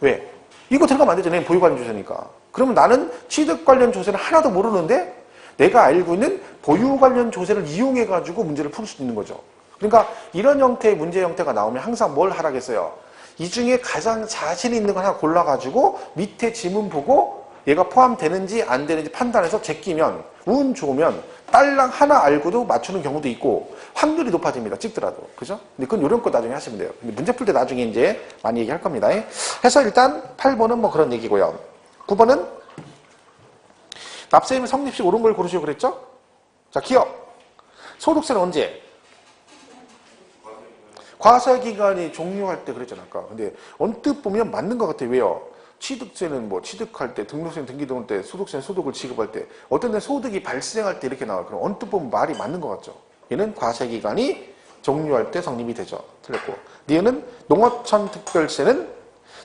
왜? 이거 들어가면 안 되잖아요. 보유 관련 조세니까. 그러면 나는 취득 관련 조세는 하나도 모르는데 내가 알고 있는 보유 관련 조세를 이용해가지고 문제를 풀 수 있는 거죠. 그러니까 이런 형태의 문제 형태가 나오면 항상 뭘 하라겠어요? 이 중에 가장 자신 있는 거 하나 골라가지고 밑에 지문 보고 얘가 포함되는지 안 되는지 판단해서 제끼면 운 좋으면 딸랑 하나 알고도 맞추는 경우도 있고 확률이 높아집니다. 찍더라도. 그죠? 근데 그건 요런 거 나중에 하시면 돼요. 근데 문제 풀 때 나중에 이제 많이 얘기할 겁니다. 해서 일단 8번은 뭐 그런 얘기고요. 9번은 납세임의 성립시 옳은 걸 고르시오 그랬죠? 자, 기억. 소득세는 언제? 과세기간이 종료할 때 그랬잖아 아까. 근데 언뜻 보면 맞는 것 같아요. 왜요? 취득세는 뭐 취득할 때, 등록세는 등기등록 때, 소득세는 소득을 지급할 때, 어떤 데 소득이 발생할 때 이렇게 나와요. 그럼 언뜻 보면 말이 맞는 것 같죠. 얘는 과세기간이 종료할 때 성립이 되죠. 틀렸고. 니은은 농어촌 특별세는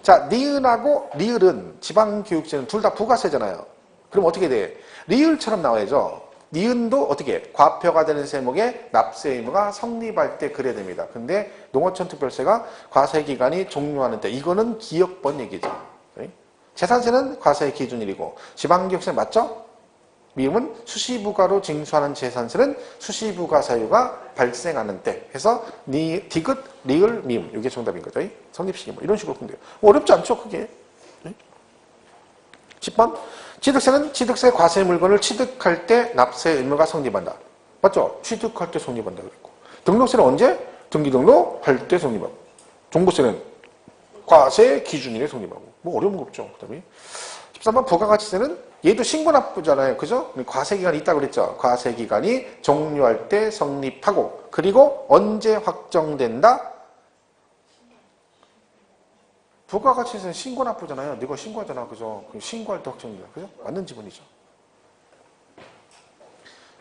자, 니은하고 리을은 지방교육세는 둘 다 부가세잖아요. 그럼 어떻게 돼? 리을처럼 나와야죠. 니은도 어떻게? 과표가 되는 세목에 납세 의무가 성립할 때 그래야 됩니다. 근데 농어촌 특별세가 과세 기간이 종료하는 때 이거는 기억번 얘기죠. 재산세는 과세 기준일이고 지방교육세 맞죠? 미음은 수시부가로 징수하는 재산세는 수시부가 사유가 발생하는 때 해서 디귿, 리을, 미음 이게 정답인 거죠. 성립시기 뭐 이런 식으로 보면 돼요. 어렵지 않죠 그게. 10번 취득세는 취득세 과세 물건을 취득할 때 납세 의무가 성립한다. 맞죠? 취득할 때 성립한다 그랬고 등록세는 언제? 등기등록할 때 성립하고 종부세는 과세 기준일에 성립하고 뭐 어려운 거 없죠. 그 다음에 13번 부가가치세는 얘도 신고납부잖아요. 그죠? 과세기간이 있다고 그랬죠. 과세기간이 종료할 때 성립하고 그리고 언제 확정된다? 부가가치세는 신고납부잖아요. 네가 신고하잖아. 그죠? 신고할 때 확정된다. 그죠? 맞는 지문이죠.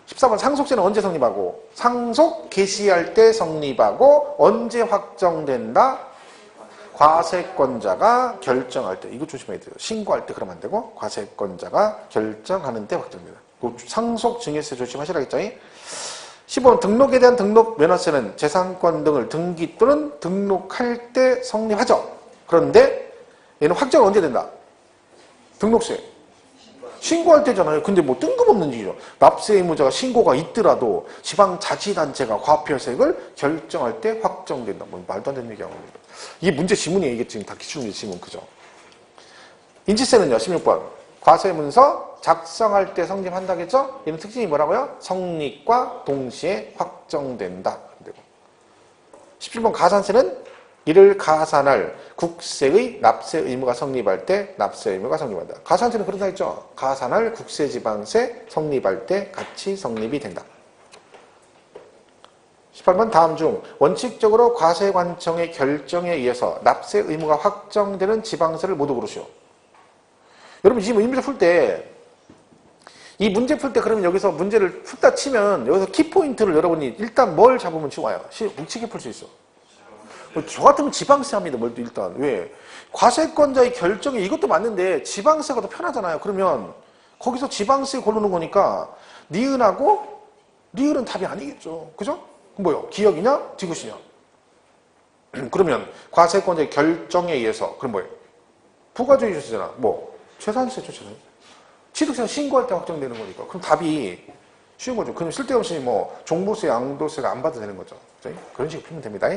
14번 상속세는 언제 성립하고 상속 개시할 때 성립하고 언제 확정된다? 과세권자가 결정할 때 이거 조심해야 돼요. 신고할 때 그러면 안 되고 과세권자가 결정하는 때 확정됩니다. 상속 증여세 조심하시라겠죠. 15번 등록에 대한 등록 면허세는 재산권 등을 등기 또는 등록할 때 성립하죠. 그런데 얘는 확정은 언제 된다? 등록세 신고할 때잖아요. 근데 뭐 뜬금없는 일이죠. 납세 의무자가 신고가 있더라도 지방자치단체가 과표세액을 결정할 때 확정된다. 뭐 말도 안 되는 얘기하고 있습니다. 이게 문제 지문이에요. 이게 지금 다 기출문제 지문 그죠? 인지세는요. 16번 과세문서 작성할 때 성립한다겠죠? 얘는 특징이 뭐라고요? 성립과 동시에 확정된다. 17번 가산세는 이를 가산할 국세의 납세 의무가 성립할 때 납세 의무가 성립한다. 가산세는 그런다 했죠? 가산할 국세지방세 성립할 때 같이 성립이 된다. 18번 다음 중 원칙적으로 과세관청의 결정에 의해서 납세 의무가 확정되는 지방세를 모두 고르시오. 여러분 지금 이 문제 풀 때 이 문제 풀 때 그러면 여기서 문제를 훑다 치면 여기서 키포인트를 여러분이 일단 뭘 잡으면 좋아요? 묵히게 풀 수 있어. 저 같으면 지방세 합니다. 뭘 일단 왜? 과세권자의 결정이 이것도 맞는데 지방세가 더 편하잖아요. 그러면 거기서 지방세 고르는 거니까 니은하고 리을은 답이 아니겠죠. 그죠? 뭐요? 기역이냐? 디귿이냐? 그러면 과세권자의 결정에 의해서 그럼 뭐예요? 부가주의 조세잖아. 뭐? 재산세죠. 재산세. 취득세는 신고할 때 확정되는 거니까. 그럼 답이 쉬운 거죠. 그럼 쓸데없이 뭐 종부세, 양도세가 안 받아도 되는 거죠. 그죠? 그런 식으로 풀면 됩니다.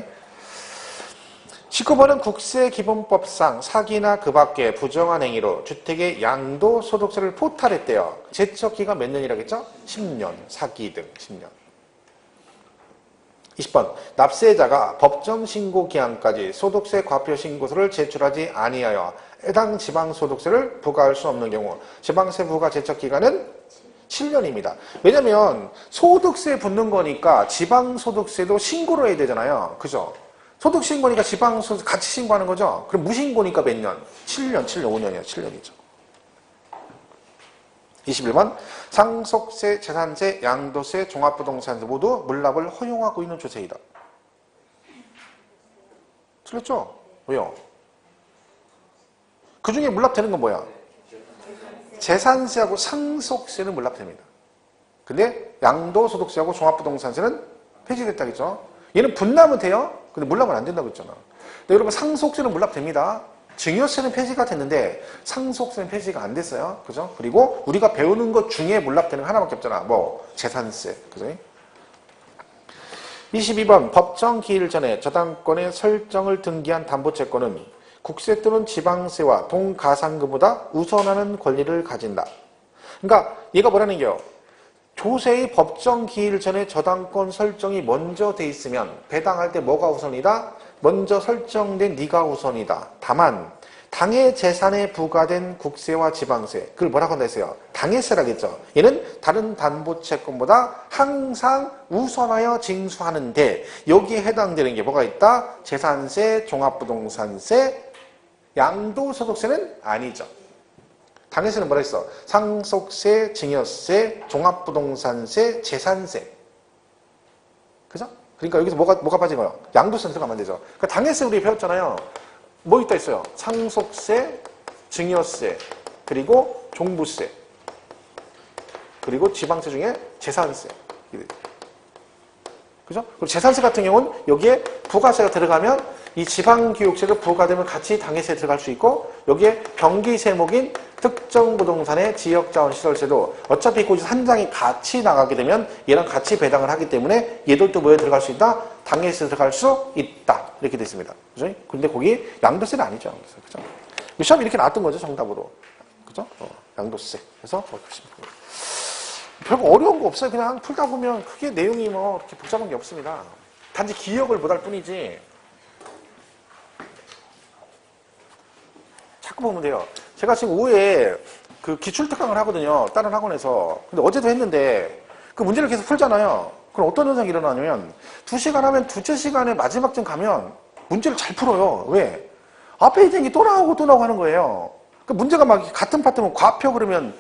19번은 국세기본법상 사기나 그 밖의 부정한 행위로 주택의 양도소득세를 포탈했대요. 제척기가 몇 년이라겠죠? 10년, 사기 등 10년. 20번 납세자가 법정신고기한까지 소득세 과표신고서를 제출하지 아니하여 해당 지방소득세를 부과할 수 없는 경우 지방세 부과 제척기간은 7년입니다. 왜냐면 소득세 붙는 거니까 지방소득세도 신고를 해야 되잖아요. 그죠? 소득신고니까 지방소득세 같이 신고하는 거죠? 그럼 무신고니까 몇 년? 7년, 5년이에요. 7년이죠. 21번 상속세, 재산세, 양도세, 종합부동산세 모두 물납을 허용하고 있는 조세이다. 틀렸죠? 왜요? 그 중에 물납되는 건 뭐야? 재산세하고 상속세는 물납됩니다. 근데 양도소득세하고 종합부동산세는 폐지됐다겠죠? 얘는 분납은 돼요? 근데 물납은 안 된다고 했잖아. 근데 여러분 상속세는 물납됩니다. 증여세는 폐지가 됐는데 상속세는 폐지가 안 됐어요. 그죠? 그리고 우리가 배우는 것 중에 물납되는 거 하나밖에 없잖아. 뭐 재산세. 그죠? 22번 법정 기일 전에 저당권의 설정을 등기한 담보채권은 국세 또는 지방세와 동가상금보다 우선하는 권리를 가진다. 그러니까 얘가 뭐라는 게요? 조세의 법정 기일 전에 저당권 설정이 먼저 돼 있으면 배당할 때 뭐가 우선이다? 먼저 설정된 네가 우선이다. 다만 당의 재산에 부과된 국세와 지방세 그걸 뭐라고 한다 했어요? 당해세라겠죠. 얘는 다른 담보채권보다 항상 우선하여 징수하는데 여기에 해당되는 게 뭐가 있다? 재산세, 종합부동산세, 양도소득세는 아니죠. 당해세는 뭐라 했어? 상속세, 증여세, 종합부동산세, 재산세. 그죠? 그러니까 여기서 뭐가 빠진 거예요? 양도세는 들어가면 안 되죠. 그러니까 당해세 우리 배웠잖아요. 뭐 있다 있어요? 상속세, 증여세, 그리고 종부세, 그리고 지방세 중에 재산세. 그죠? 그럼 재산세 같은 경우는 여기에 부가세가 들어가면 이 지방교육세가 부과되면 같이 당해세에 들어갈 수 있고, 여기에 병기세목인 특정부동산의 지역자원시설세도 어차피 그 한 장이 같이 나가게 되면 얘랑 같이 배당을 하기 때문에 얘들도 뭐에 들어갈 수 있다? 당해세에 들어갈 수 있다. 이렇게 돼 있습니다. 그죠? 근데 거기 양도세는 아니죠. 양도세. 그죠? 시험 이렇게 나왔던 거죠. 정답으로. 그죠? 양도세. 그래서 별거 어려운 거 없어요. 그냥 풀다 보면 크게 내용이 뭐 이렇게 복잡한 게 없습니다. 단지 기억을 못할 뿐이지. 자꾸 보면 돼요. 제가 지금 오후에 그 기출특강을 하거든요. 다른 학원에서. 근데 어제도 했는데 그 문제를 계속 풀잖아요. 그럼 어떤 현상이 일어나냐면 2시간 하면 두째 시간에 마지막쯤 가면 문제를 잘 풀어요. 왜? 앞에 있는 게 또 나오고 하는 거예요. 그 문제가 막 같은 파트면 과표 그러면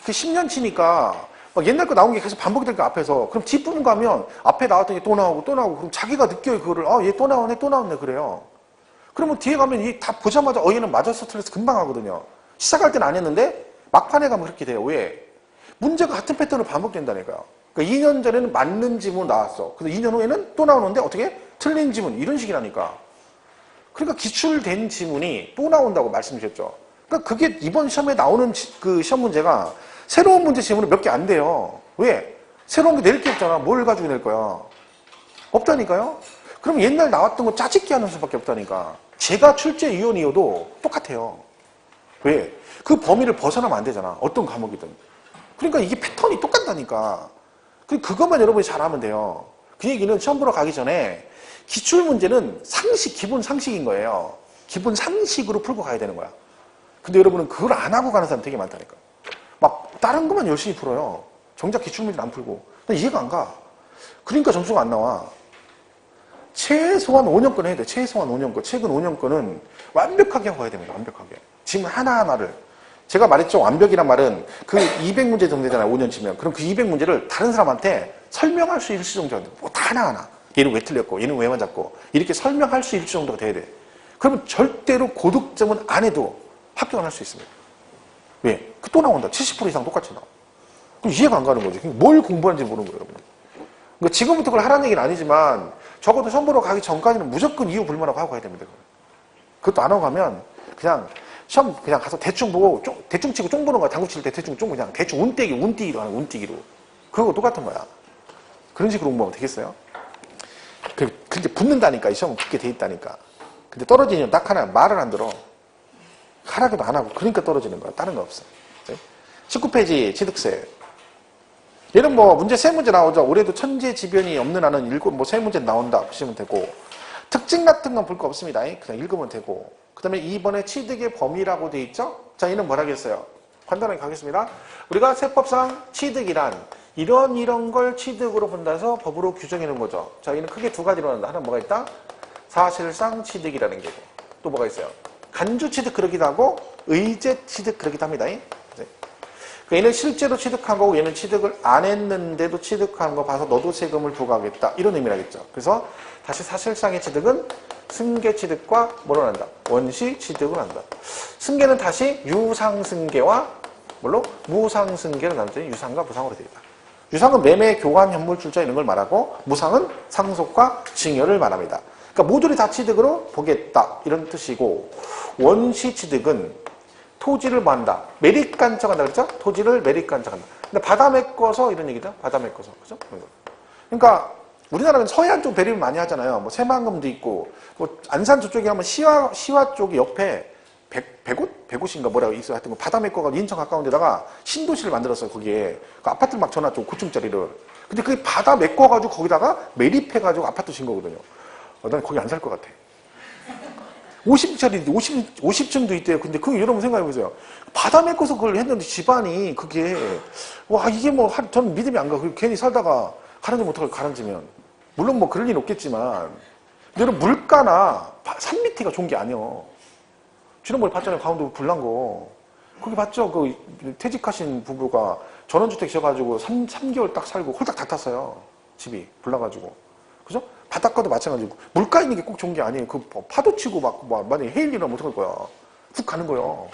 그 10년 치니까 막 옛날 거 나온 게 계속 반복이 될 거 앞에서. 그럼 뒷부분 가면 앞에 나왔던 게 또 나오고 그럼 자기가 느껴요. 그거를. 얘 또 나왔네 그래요. 그러면 뒤에 가면 이 다 보자마자 얘는 맞았어 틀렸어 금방 하거든요. 시작할 때는 안 했는데 막판에 가면 그렇게 돼요. 왜? 문제가 같은 패턴으로 반복된다니까요. 그러니까 2년 전에는 맞는 지문 나왔어. 그래서 2년 후에는 또 나오는데 어떻게? 틀린 지문 이런 식이라니까. 그러니까 기출된 지문이 또 나온다고 말씀드렸죠. 그러니까 그게 이번 시험에 나오는 그 시험 문제가 새로운 문제 지문은 몇 개 안 돼요. 왜? 새로운 게 낼 게 없잖아. 뭘 가지고 낼 거야? 없다니까요? 그럼 옛날 나왔던 거 짜집기 하는 수밖에 없다니까. 제가 출제위원이어도 똑같아요. 왜? 그 범위를 벗어나면 안 되잖아. 어떤 과목이든. 그러니까 이게 패턴이 똑같다니까. 그것만 여러분이 잘하면 돼요. 그 얘기는 시험 보러 가기 전에 기출문제는 기본 상식인 거예요. 기본 상식으로 풀고 가야 되는 거야. 근데 여러분은 그걸 안 하고 가는 사람 되게 많다니까. 막 다른 것만 열심히 풀어요. 정작 기출문제는 안 풀고. 나 이해가 안 가. 그러니까 점수가 안 나와. 최소한 5년 건 해야 돼. 최소한 5년 건. 최근 5년 건은 완벽하게 하고 가야 됩니다. 완벽하게. 지금 하나하나를. 제가 말했죠. 완벽이란 말은 그 200문제 정도 되잖아요. 5년 치면. 그럼 그 200문제를 다른 사람한테 설명할 수 있을 정도가 돼. 뭐 다 하나하나. 얘는 왜 틀렸고, 얘는 왜 맞았고. 이렇게 설명할 수 있을 정도가 돼야 돼. 그러면 절대로 고득점은 안 해도 합격을 할 수 있습니다. 왜? 또 나온다. 70% 이상 똑같이 나와. 그럼 이해가 안 가는 거지. 뭘 공부하는지 모르는 거예요. 그러니까 지금부터 그걸 하라는 얘기는 아니지만 적어도 시험 보러 가기 전까지는 무조건 이유 불문하고 하고 가야 됩니다. 그것도 안 하고 가면 그냥 시험 그냥 가서 대충 보고 대충 치고 쫑 보는 거야. 당구 칠 때 대충 그냥 대충 운뛰기로 하는 운뛰기로. 그거 똑같은 거야. 그런 식으로 공부하면 되겠어요? 근데 붙는다니까. 이 시험은 붙게 돼 있다니까. 근데 떨어지면 딱 하나 말을 안 들어. 하라고도 안 하고. 그러니까 떨어지는 거야. 다른 거 없어. 19페이지 취득세. 얘는 뭐 문제 3문제 나오죠. 올해도 천재지변이 없는 한은 뭐 3문제 나온다 보시면 되고, 특징 같은 건 볼 거 없습니다. 그냥 읽으면 되고. 그 다음에 2번에 취득의 범위라고 돼 있죠. 자, 얘는 뭐라겠어요? 간단하게 가겠습니다. 우리가 세법상 취득이란 이런 걸 취득으로 본다 해서 법으로 규정해 놓은 거죠. 자, 얘는 크게 두 가지로 나온다. 하나 뭐가 있다? 사실상 취득이라는 게고. 또 뭐가 있어요? 간주 취득 그러기도 하고 의제 취득 그러기도 합니다. 얘는 실제로 취득한 거고 얘는 취득을 안 했는데도 취득한 거 봐서 너도 세금을 부과하겠다. 이런 의미라겠죠. 그래서 다시 사실상의 취득은 승계 취득과 뭐로 난다? 원시 취득을 한다. 승계는 다시 유상승계와 뭘로? 무상승계로 나누죠. 유상과 무상으로 되어 있다. 유상은 매매, 교환, 현물, 출자 이런 걸 말하고 무상은 상속과 증여를 말합니다. 그러니까 모두를 다 취득으로 보겠다. 이런 뜻이고 원시 취득은 토지를 뭐 한다? 매립간척한다 그랬죠? 토지를 매립간척한다. 근데 받아 메꿔서 이런 얘기죠? 받아 메꿔서. 그죠? 그러니까 우리나라는 서해안 쪽 배립을 많이 하잖아요. 뭐 새만금도 있고 뭐 안산 저쪽에 하면 시화 쪽이 옆에 백옷인가 뭐라고 있어요. 하여튼 바다 메꿔가 인천 가까운 데다가 신도시를 만들었어요. 거기에 그 아파트를 막 전화줘 9층짜리를. 근데 그게 바다 메꿔가지고 거기다가 매립해가지고 아파트 진 거거든요. 난 거기 안 살 것 같아. 50짜리 50층도 있대요. 근데 그거 여러분 생각해보세요. 바다 메꿔서 그걸 했는데 집안이 그게 와 이게 뭐 전 믿음이 안 가. 괜히 살다가 가라앉지 못하고 가라앉으면 물론 뭐 그럴 일은 없겠지만 여러분 물가나 산 밑에가 좋은 게 아니에요. 지난번에 봤잖아요. 강원도 불난 거. 거기 봤죠? 그 퇴직하신 부부가 전원주택 지어가지고 3개월 딱 살고 홀딱 다 탔어요. 집이 불나가지고. 그죠? 바닷가도 마찬가지고. 물가 있는 게 꼭 좋은 게 아니에요. 그 파도 치고 만약에 해일 일어나면 어떡할 거야. 훅 가는 거예요.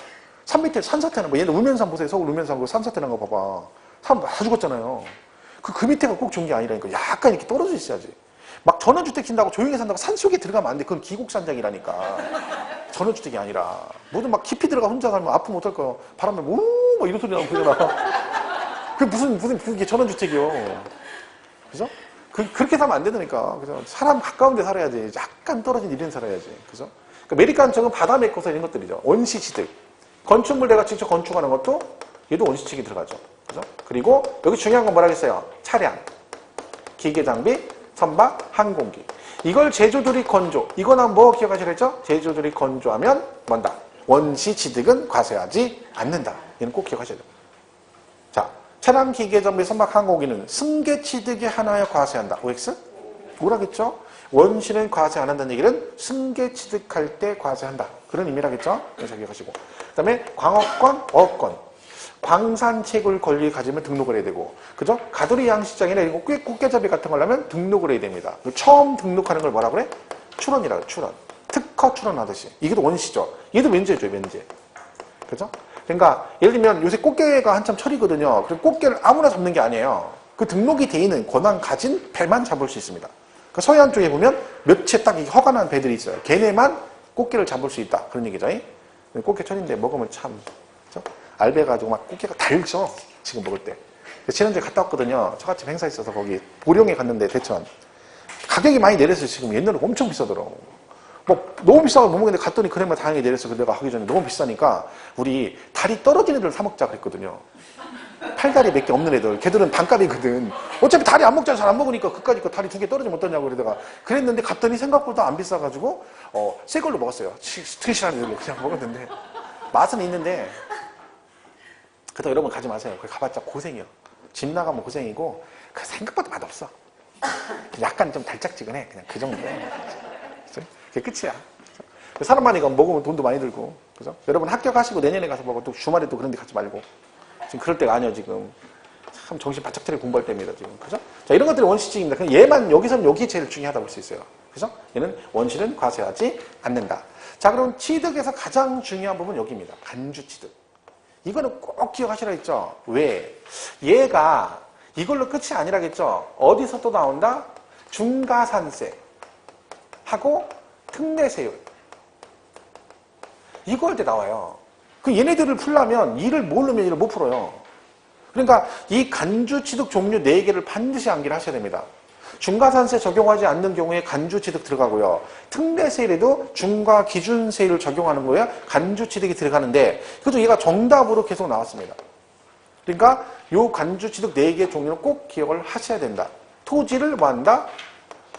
산 밑에 산사태 난 거. 얘는 우면산 보세요. 서울 우면산 그 산사태 난 거 봐봐. 사람 다 죽었잖아요. 그 밑에가 꼭 좋은 게 아니라니까. 약간 이렇게 떨어져 있어야지. 막 전원주택 짓는다고 조용히 산다고 산속에 들어가면 안 돼. 그건 기곡산장이라니까. 전원주택이 아니라. 모두 막 깊이 들어가 혼자 살면 아프면 어떨까요? 바람에 막 이런 소리 나면 그러잖아. 그게 무슨 그게 전원주택이요. 그죠? 그렇게 살면 안 되다니까. 그죠? 사람 가까운 데 살아야지. 약간 떨어진 이런 데 살아야지. 그죠? 그러니까 메리칸청은 바다 메꿔서 이런 것들이죠. 원시취득. 건축물 내가 직접 건축하는 것도 얘도 원시취득이 들어가죠. 그죠? 그리고 여기 중요한 건 뭐라겠어요? 차량, 기계장비, 선박, 항공기. 이걸 제조들이 건조. 이거는 뭐 기억하시라 했죠? 제조들이 건조하면 뭔다? 원시취득은 과세하지 않는다. 얘는 꼭 기억하셔야 돼요. 자, 차량, 기계장비, 선박, 항공기는 승계취득에 한하여 과세한다. OX? 뭐라겠죠? 원시는 과세 안 한다는 얘기는 승계취득할 때 과세한다. 그런 의미라겠죠? 그래서 기억하시고. 그 다음에 광업권, 어업권. 광산채굴 권리 가지면 등록을 해야 되고, 그죠? 가두리 양식장이나 이런 꽃게잡이 같은 걸 하면 등록을 해야 됩니다. 처음 등록하는 걸 뭐라 그래? 출원이라고 해, 출원. 특허 출원하듯이. 이게 또 원시죠. 얘도 면제죠, 면제. 그죠? 그러니까, 예를 들면 요새 꽃게가 한참 철이거든요. 그럼 꽃게를 아무나 잡는 게 아니에요. 그 등록이 돼 있는 권한 가진 배만 잡을 수 있습니다. 그러니까 서해안 쪽에 보면 몇 채 딱 허가난 배들이 있어요. 걔네만 꽃게를 잡을 수 있다. 그런 얘기죠. 꽃게 철인데 먹으면 참, 그죠? 알배가지고 막 꽃게가 달죠. 지금 먹을 때. 지난주에 갔다 왔거든요. 처갓집 행사 있어서 거기 보령에 갔는데 대천. 가격이 많이 내렸어요. 지금 옛날에 엄청 비싸더라고. 뭐 너무 비싸서 못 먹는데 갔더니 그래만 다행히 내렸어. 근데 내가 가기 전에 너무 비싸니까 우리 다리 떨어진 애들 사 먹자 그랬거든요. 팔다리 몇 개 없는 애들. 걔들은 반값이거든. 어차피 다리 안 먹잖아. 잘 안 먹으니까 그까짓 거 다리 2개 떨어지면 어떠냐고 그러다가 그랬는데 갔더니 생각보다 안 비싸가지고 새 걸로 먹었어요. 스트레이시라는 걸로 그냥 먹었는데 맛은 있는데 그래서 여러분 가지 마세요. 거기 가봤자 고생이요. 집 나가면 고생이고 그 생각보다 맛없어. 약간 좀 달짝지근해. 그냥 그 정도. 그게 끝이야. 사람 많이 가면 먹으면 돈도 많이 들고. 그죠? 여러분 합격하시고 내년에 가서 먹어. 또 주말에 또 그런 데 가지 말고. 지금 그럴 때가 아니에요, 지금. 참 정신 바짝 차리고 공부할 때입니다, 지금. 그죠? 자, 이런 것들이 원시직입니다. 그냥 얘만, 여기서는 여기 제일 중요하다고 볼 수 있어요. 그죠? 얘는 원시는 과세하지 않는다. 자, 그럼 취득에서 가장 중요한 부분은 여기입니다. 간주취득. 이거는 꼭 기억하시라 했죠? 왜? 얘가 이걸로 끝이 아니라겠죠? 어디서 또 나온다? 중과산세 하고 특례세율. 이거 할 때 나와요. 그 얘네들을 풀려면 이를 모르면 이를 못 풀어요. 그러니까 이 간주취득 종류 4개를 반드시 암기를 하셔야 됩니다. 중과산세 적용하지 않는 경우에 간주취득 들어가고요. 특례세율에도 중과기준세율을 적용하는 거에 간주취득이 들어가는데 그래도 얘가 정답으로 계속 나왔습니다. 그러니까 이 간주취득 4개 종류는 꼭 기억을 하셔야 된다. 토지를 뭐 한다?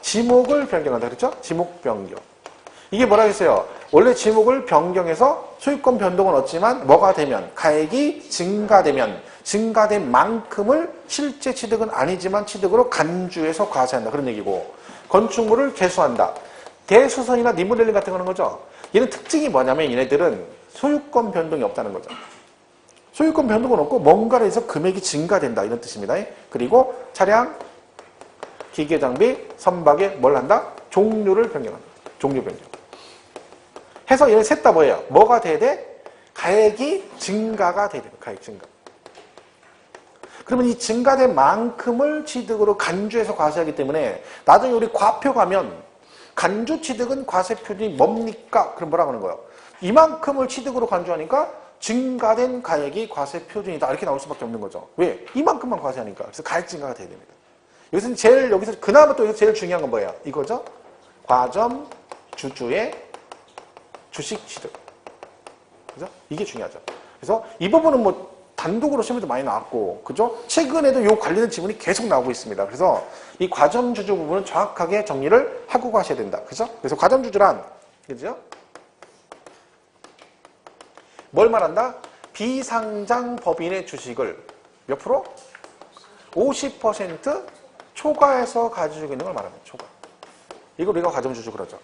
지목을 변경한다. 그렇죠? 지목 변경. 이게 뭐라 했어요? 원래 지목을 변경해서 소유권 변동은 없지만 뭐가 되면 가액이 증가된 만큼을 실제 취득은 아니지만 취득으로 간주해서 과세한다. 그런 얘기고 건축물을 개수한다. 대수선이나 리모델링 같은 거 하는 거죠. 얘는 특징이 뭐냐면 얘네들은 소유권 변동이 없다는 거죠. 소유권 변동은 없고 뭔가를 해서 금액이 증가된다. 이런 뜻입니다. 그리고 차량, 기계장비, 선박에 뭘 한다? 종류를 변경한다. 종류 변경. 해서 얘는 셋 다 뭐예요? 뭐가 돼야 돼? 가액이 증가가 돼야 돼요. 가액 증가. 그러면 이 증가된 만큼을 취득으로 간주해서 과세하기 때문에 나중에 우리 과표 가면 간주 취득은 과세 표준이 뭡니까? 그럼 뭐라고 하는 거예요? 이만큼을 취득으로 간주하니까 증가된 가액이 과세 표준이다. 이렇게 나올 수밖에 없는 거죠. 왜? 이만큼만 과세하니까. 그래서 가액 증가가 돼야 됩니다. 여기서 그나마 또 제일 중요한 건 뭐예요? 이거죠? 과점 주주의 주식 취득. 그죠? 이게 중요하죠. 그래서 이 부분은 뭐 단독으로 시험에도 많이 나왔고, 그죠? 최근에도 이 관련된 지문이 계속 나오고 있습니다. 그래서 이 과점 주주 부분은 정확하게 정리를 하고 가셔야 된다. 그죠? 그래서 과점 주주란, 그죠? 뭘 말한다? 비상장 법인의 주식을 몇 프로? 50% 초과해서 가지고 있는 걸 말합니다. 초과. 이걸 우리가 과점 주주 그러죠.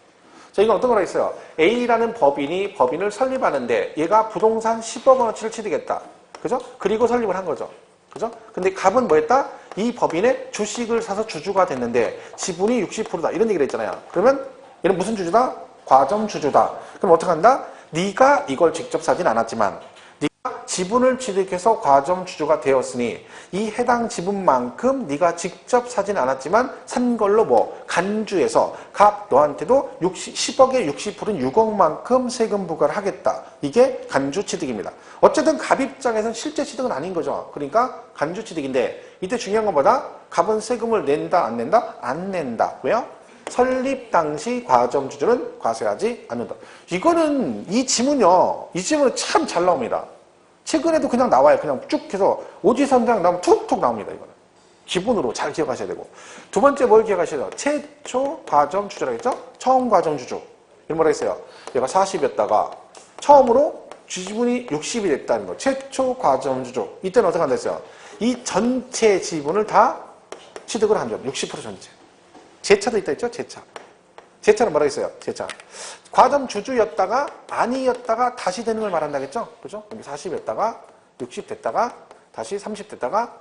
자, 이건 어떤 거라 했어요? A라는 법인을 설립하는데 얘가 부동산 10억 원어치를 취득했다. 그죠? 그리고 설립을 한 거죠. 그죠? 근데 갑은 뭐 했다? 이 법인의 주식을 사서 주주가 됐는데 지분이 60%다. 이런 얘기를 했잖아요. 그러면 얘는 무슨 주주다? 과점 주주다. 그럼 어떻게 한다? 네가 이걸 직접 사진 않았지만 네가 지분을 취득해서 과점 주주가 되었으니 이 해당 지분만큼 네가 직접 사진 않았지만 산 걸로 뭐 간주해서 각 너한테도 10억의 60%는 6억만큼 세금 부과를 하겠다. 이게 간주 취득입니다. 어쨌든 갑 입장에서는 실제 취득은 아닌 거죠. 그러니까 간주 취득인데 이때 중요한 건 뭐다? 갑은 세금을 낸다 안 낸다? 안 낸다. 왜요? 설립 당시 과점 주주는 과세하지 않는다. 이거는 이 지문요. 이 지문은 참 잘 나옵니다. 최근에도 그냥 나와요. 그냥 쭉 해서 오지선장 나오면 툭툭 나옵니다. 이거는. 기본으로 잘 기억하셔야 되고. 두 번째 뭘 기억하셔야 돼요? 최초 과점 주주라고 했죠? 처음 과점 주주. 이런 뭐라 했어요? 얘가 40이었다가 처음으로 지분이 60이 됐다는 거. 최초 과점 주주. 이때는 어떻게 한다 했어요? 이 전체 지분을 다 취득을 한 점. 60% 전체. 제차도 있다 했죠? 제차. 제차는 뭐라 했어요? 제차. 과점 주주였다가 아니었다가 다시 되는 걸 말한다겠죠? 그죠? 여기 40이었다가 60 됐다가 다시 30 됐다가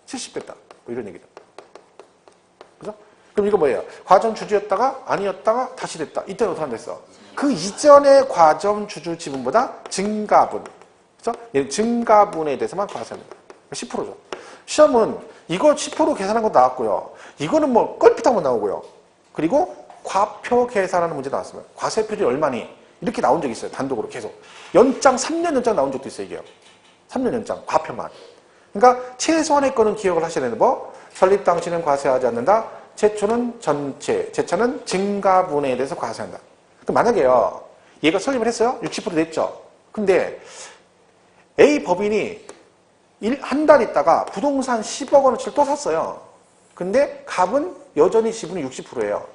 70 됐다. 뭐 이런 얘기죠. 그죠? 그럼 이거 뭐예요? 과점 주주였다가 아니었다가 다시 됐다. 이때는 어떻게 한댔어? 그 이전의 과점 주주 지분보다 증가분. 그죠? 얘는 증가분에 대해서만 과세합니다. 10%죠. 시험은 이거 10% 계산한 거 나왔고요. 이거는 뭐 껄핏 한번 나오고요. 그리고 과표 계산하는 문제 나왔습니다. 과세표율이 얼마니? 이렇게 나온 적이 있어요. 단독으로 계속. 연장 3년 연장 나온 적도 있어요. 이게요. 3년 연장. 과표만. 그러니까 최소한의 거는 기억을 하셔야 되는 법. 설립 당시는 과세하지 않는다. 최초는 전체. 제차는 증가분에 대해서 과세한다. 그럼 만약에요. 얘가 설립을 했어요. 60% 냈죠. 근데 A 법인이 한 달 있다가 부동산 10억 원어치를 또 샀어요. 근데 갑은 여전히 지분이 60%예요.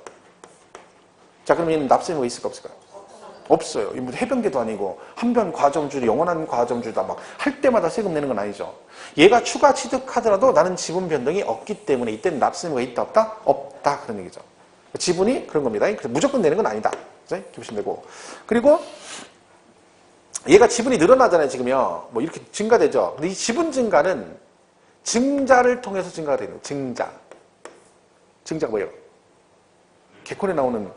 자, 그럼 얘는 납세의무가 있을까 없을까요? 없어요. 뭐 해병대도 아니고 한변 과점주주, 영원한 과점주다 막 할 때마다 세금 내는 건 아니죠. 얘가 추가 취득하더라도 나는 지분 변동이 없기 때문에 이때는 납세의무가 있다 없다? 없다. 그런 얘기죠. 지분이 그런 겁니다. 무조건 내는 건 아니다. 이렇게 보시면 되고. 그리고 얘가 지분이 늘어나잖아요, 지금요. 뭐 이렇게 증가되죠. 근데 이 지분 증가는 증자를 통해서 증가가 되는 거예요. 증자. 증자가 뭐예요? 개콘에 나오는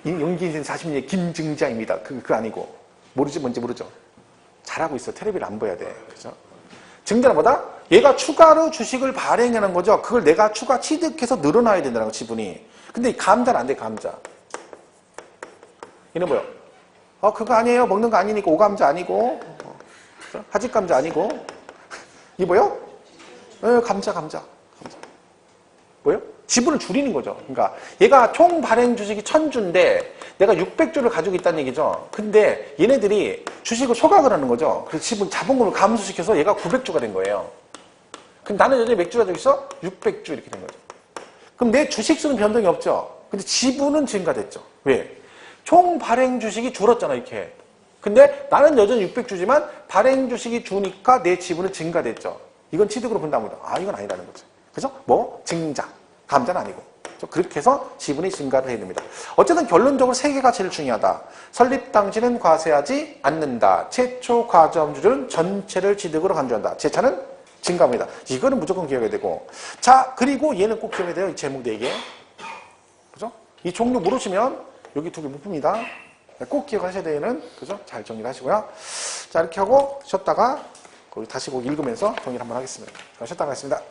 연기인생 40년의 김증자입니다. 그거 아니고. 모르지, 뭔지 모르죠. 잘하고 있어. 텔레비를 안 봐야 돼. 그죠? 증자는 뭐다? 얘가 추가로 주식을 발행하는 거죠. 그걸 내가 추가 취득해서 늘어나야 된다는 거, 지분이. 근데 감자는 안 돼, 감자. 얘는 뭐예요? 그거 아니에요. 먹는 거 아니니까 오감자 아니고 하직감자 아니고 이게 뭐요? 감자. 뭐요? 지분을 줄이는 거죠. 그러니까 얘가 총 발행 주식이 1000주인데 내가 600주를 가지고 있다는 얘기죠. 근데 얘네들이 주식을 소각을 하는 거죠. 그래서 지분 자본금을 감소시켜서 얘가 900주가 된 거예요. 그럼 나는 여전히 맥주 가지고 있어? 600주 이렇게 된 거죠. 그럼 내 주식수는 변동이 없죠. 근데 지분은 증가됐죠. 왜? 총 발행 주식이 줄었잖아, 이렇게. 근데 나는 여전히 600주지만 발행 주식이 주니까 내 지분은 증가됐죠. 이건 취득으로 본다면 이건 아니라는 거죠. 그죠? 뭐 증자, 감자는 아니고. 그렇게 해서 지분이 증가를 해야 됩니다. 어쨌든 결론적으로 세 개가 제일 중요하다. 설립 당시는 과세하지 않는다. 최초 과점주주는 전체를 취득으로 간주한다. 제차는 증가입니다. 이거는 무조건 기억해야 되고. 자, 그리고 얘는 꼭 기억해야 돼요. 이 제목 4개. 그죠? 이 종류 모르시면 여기 2개 못 풉니다. 꼭 기억하셔야 되는, 그죠? 잘 정리를 하시고요. 자, 이렇게 하고 쉬었다가 다시 꼭 읽으면서 정리를 한번 하겠습니다. 쉬었다가 하겠습니다.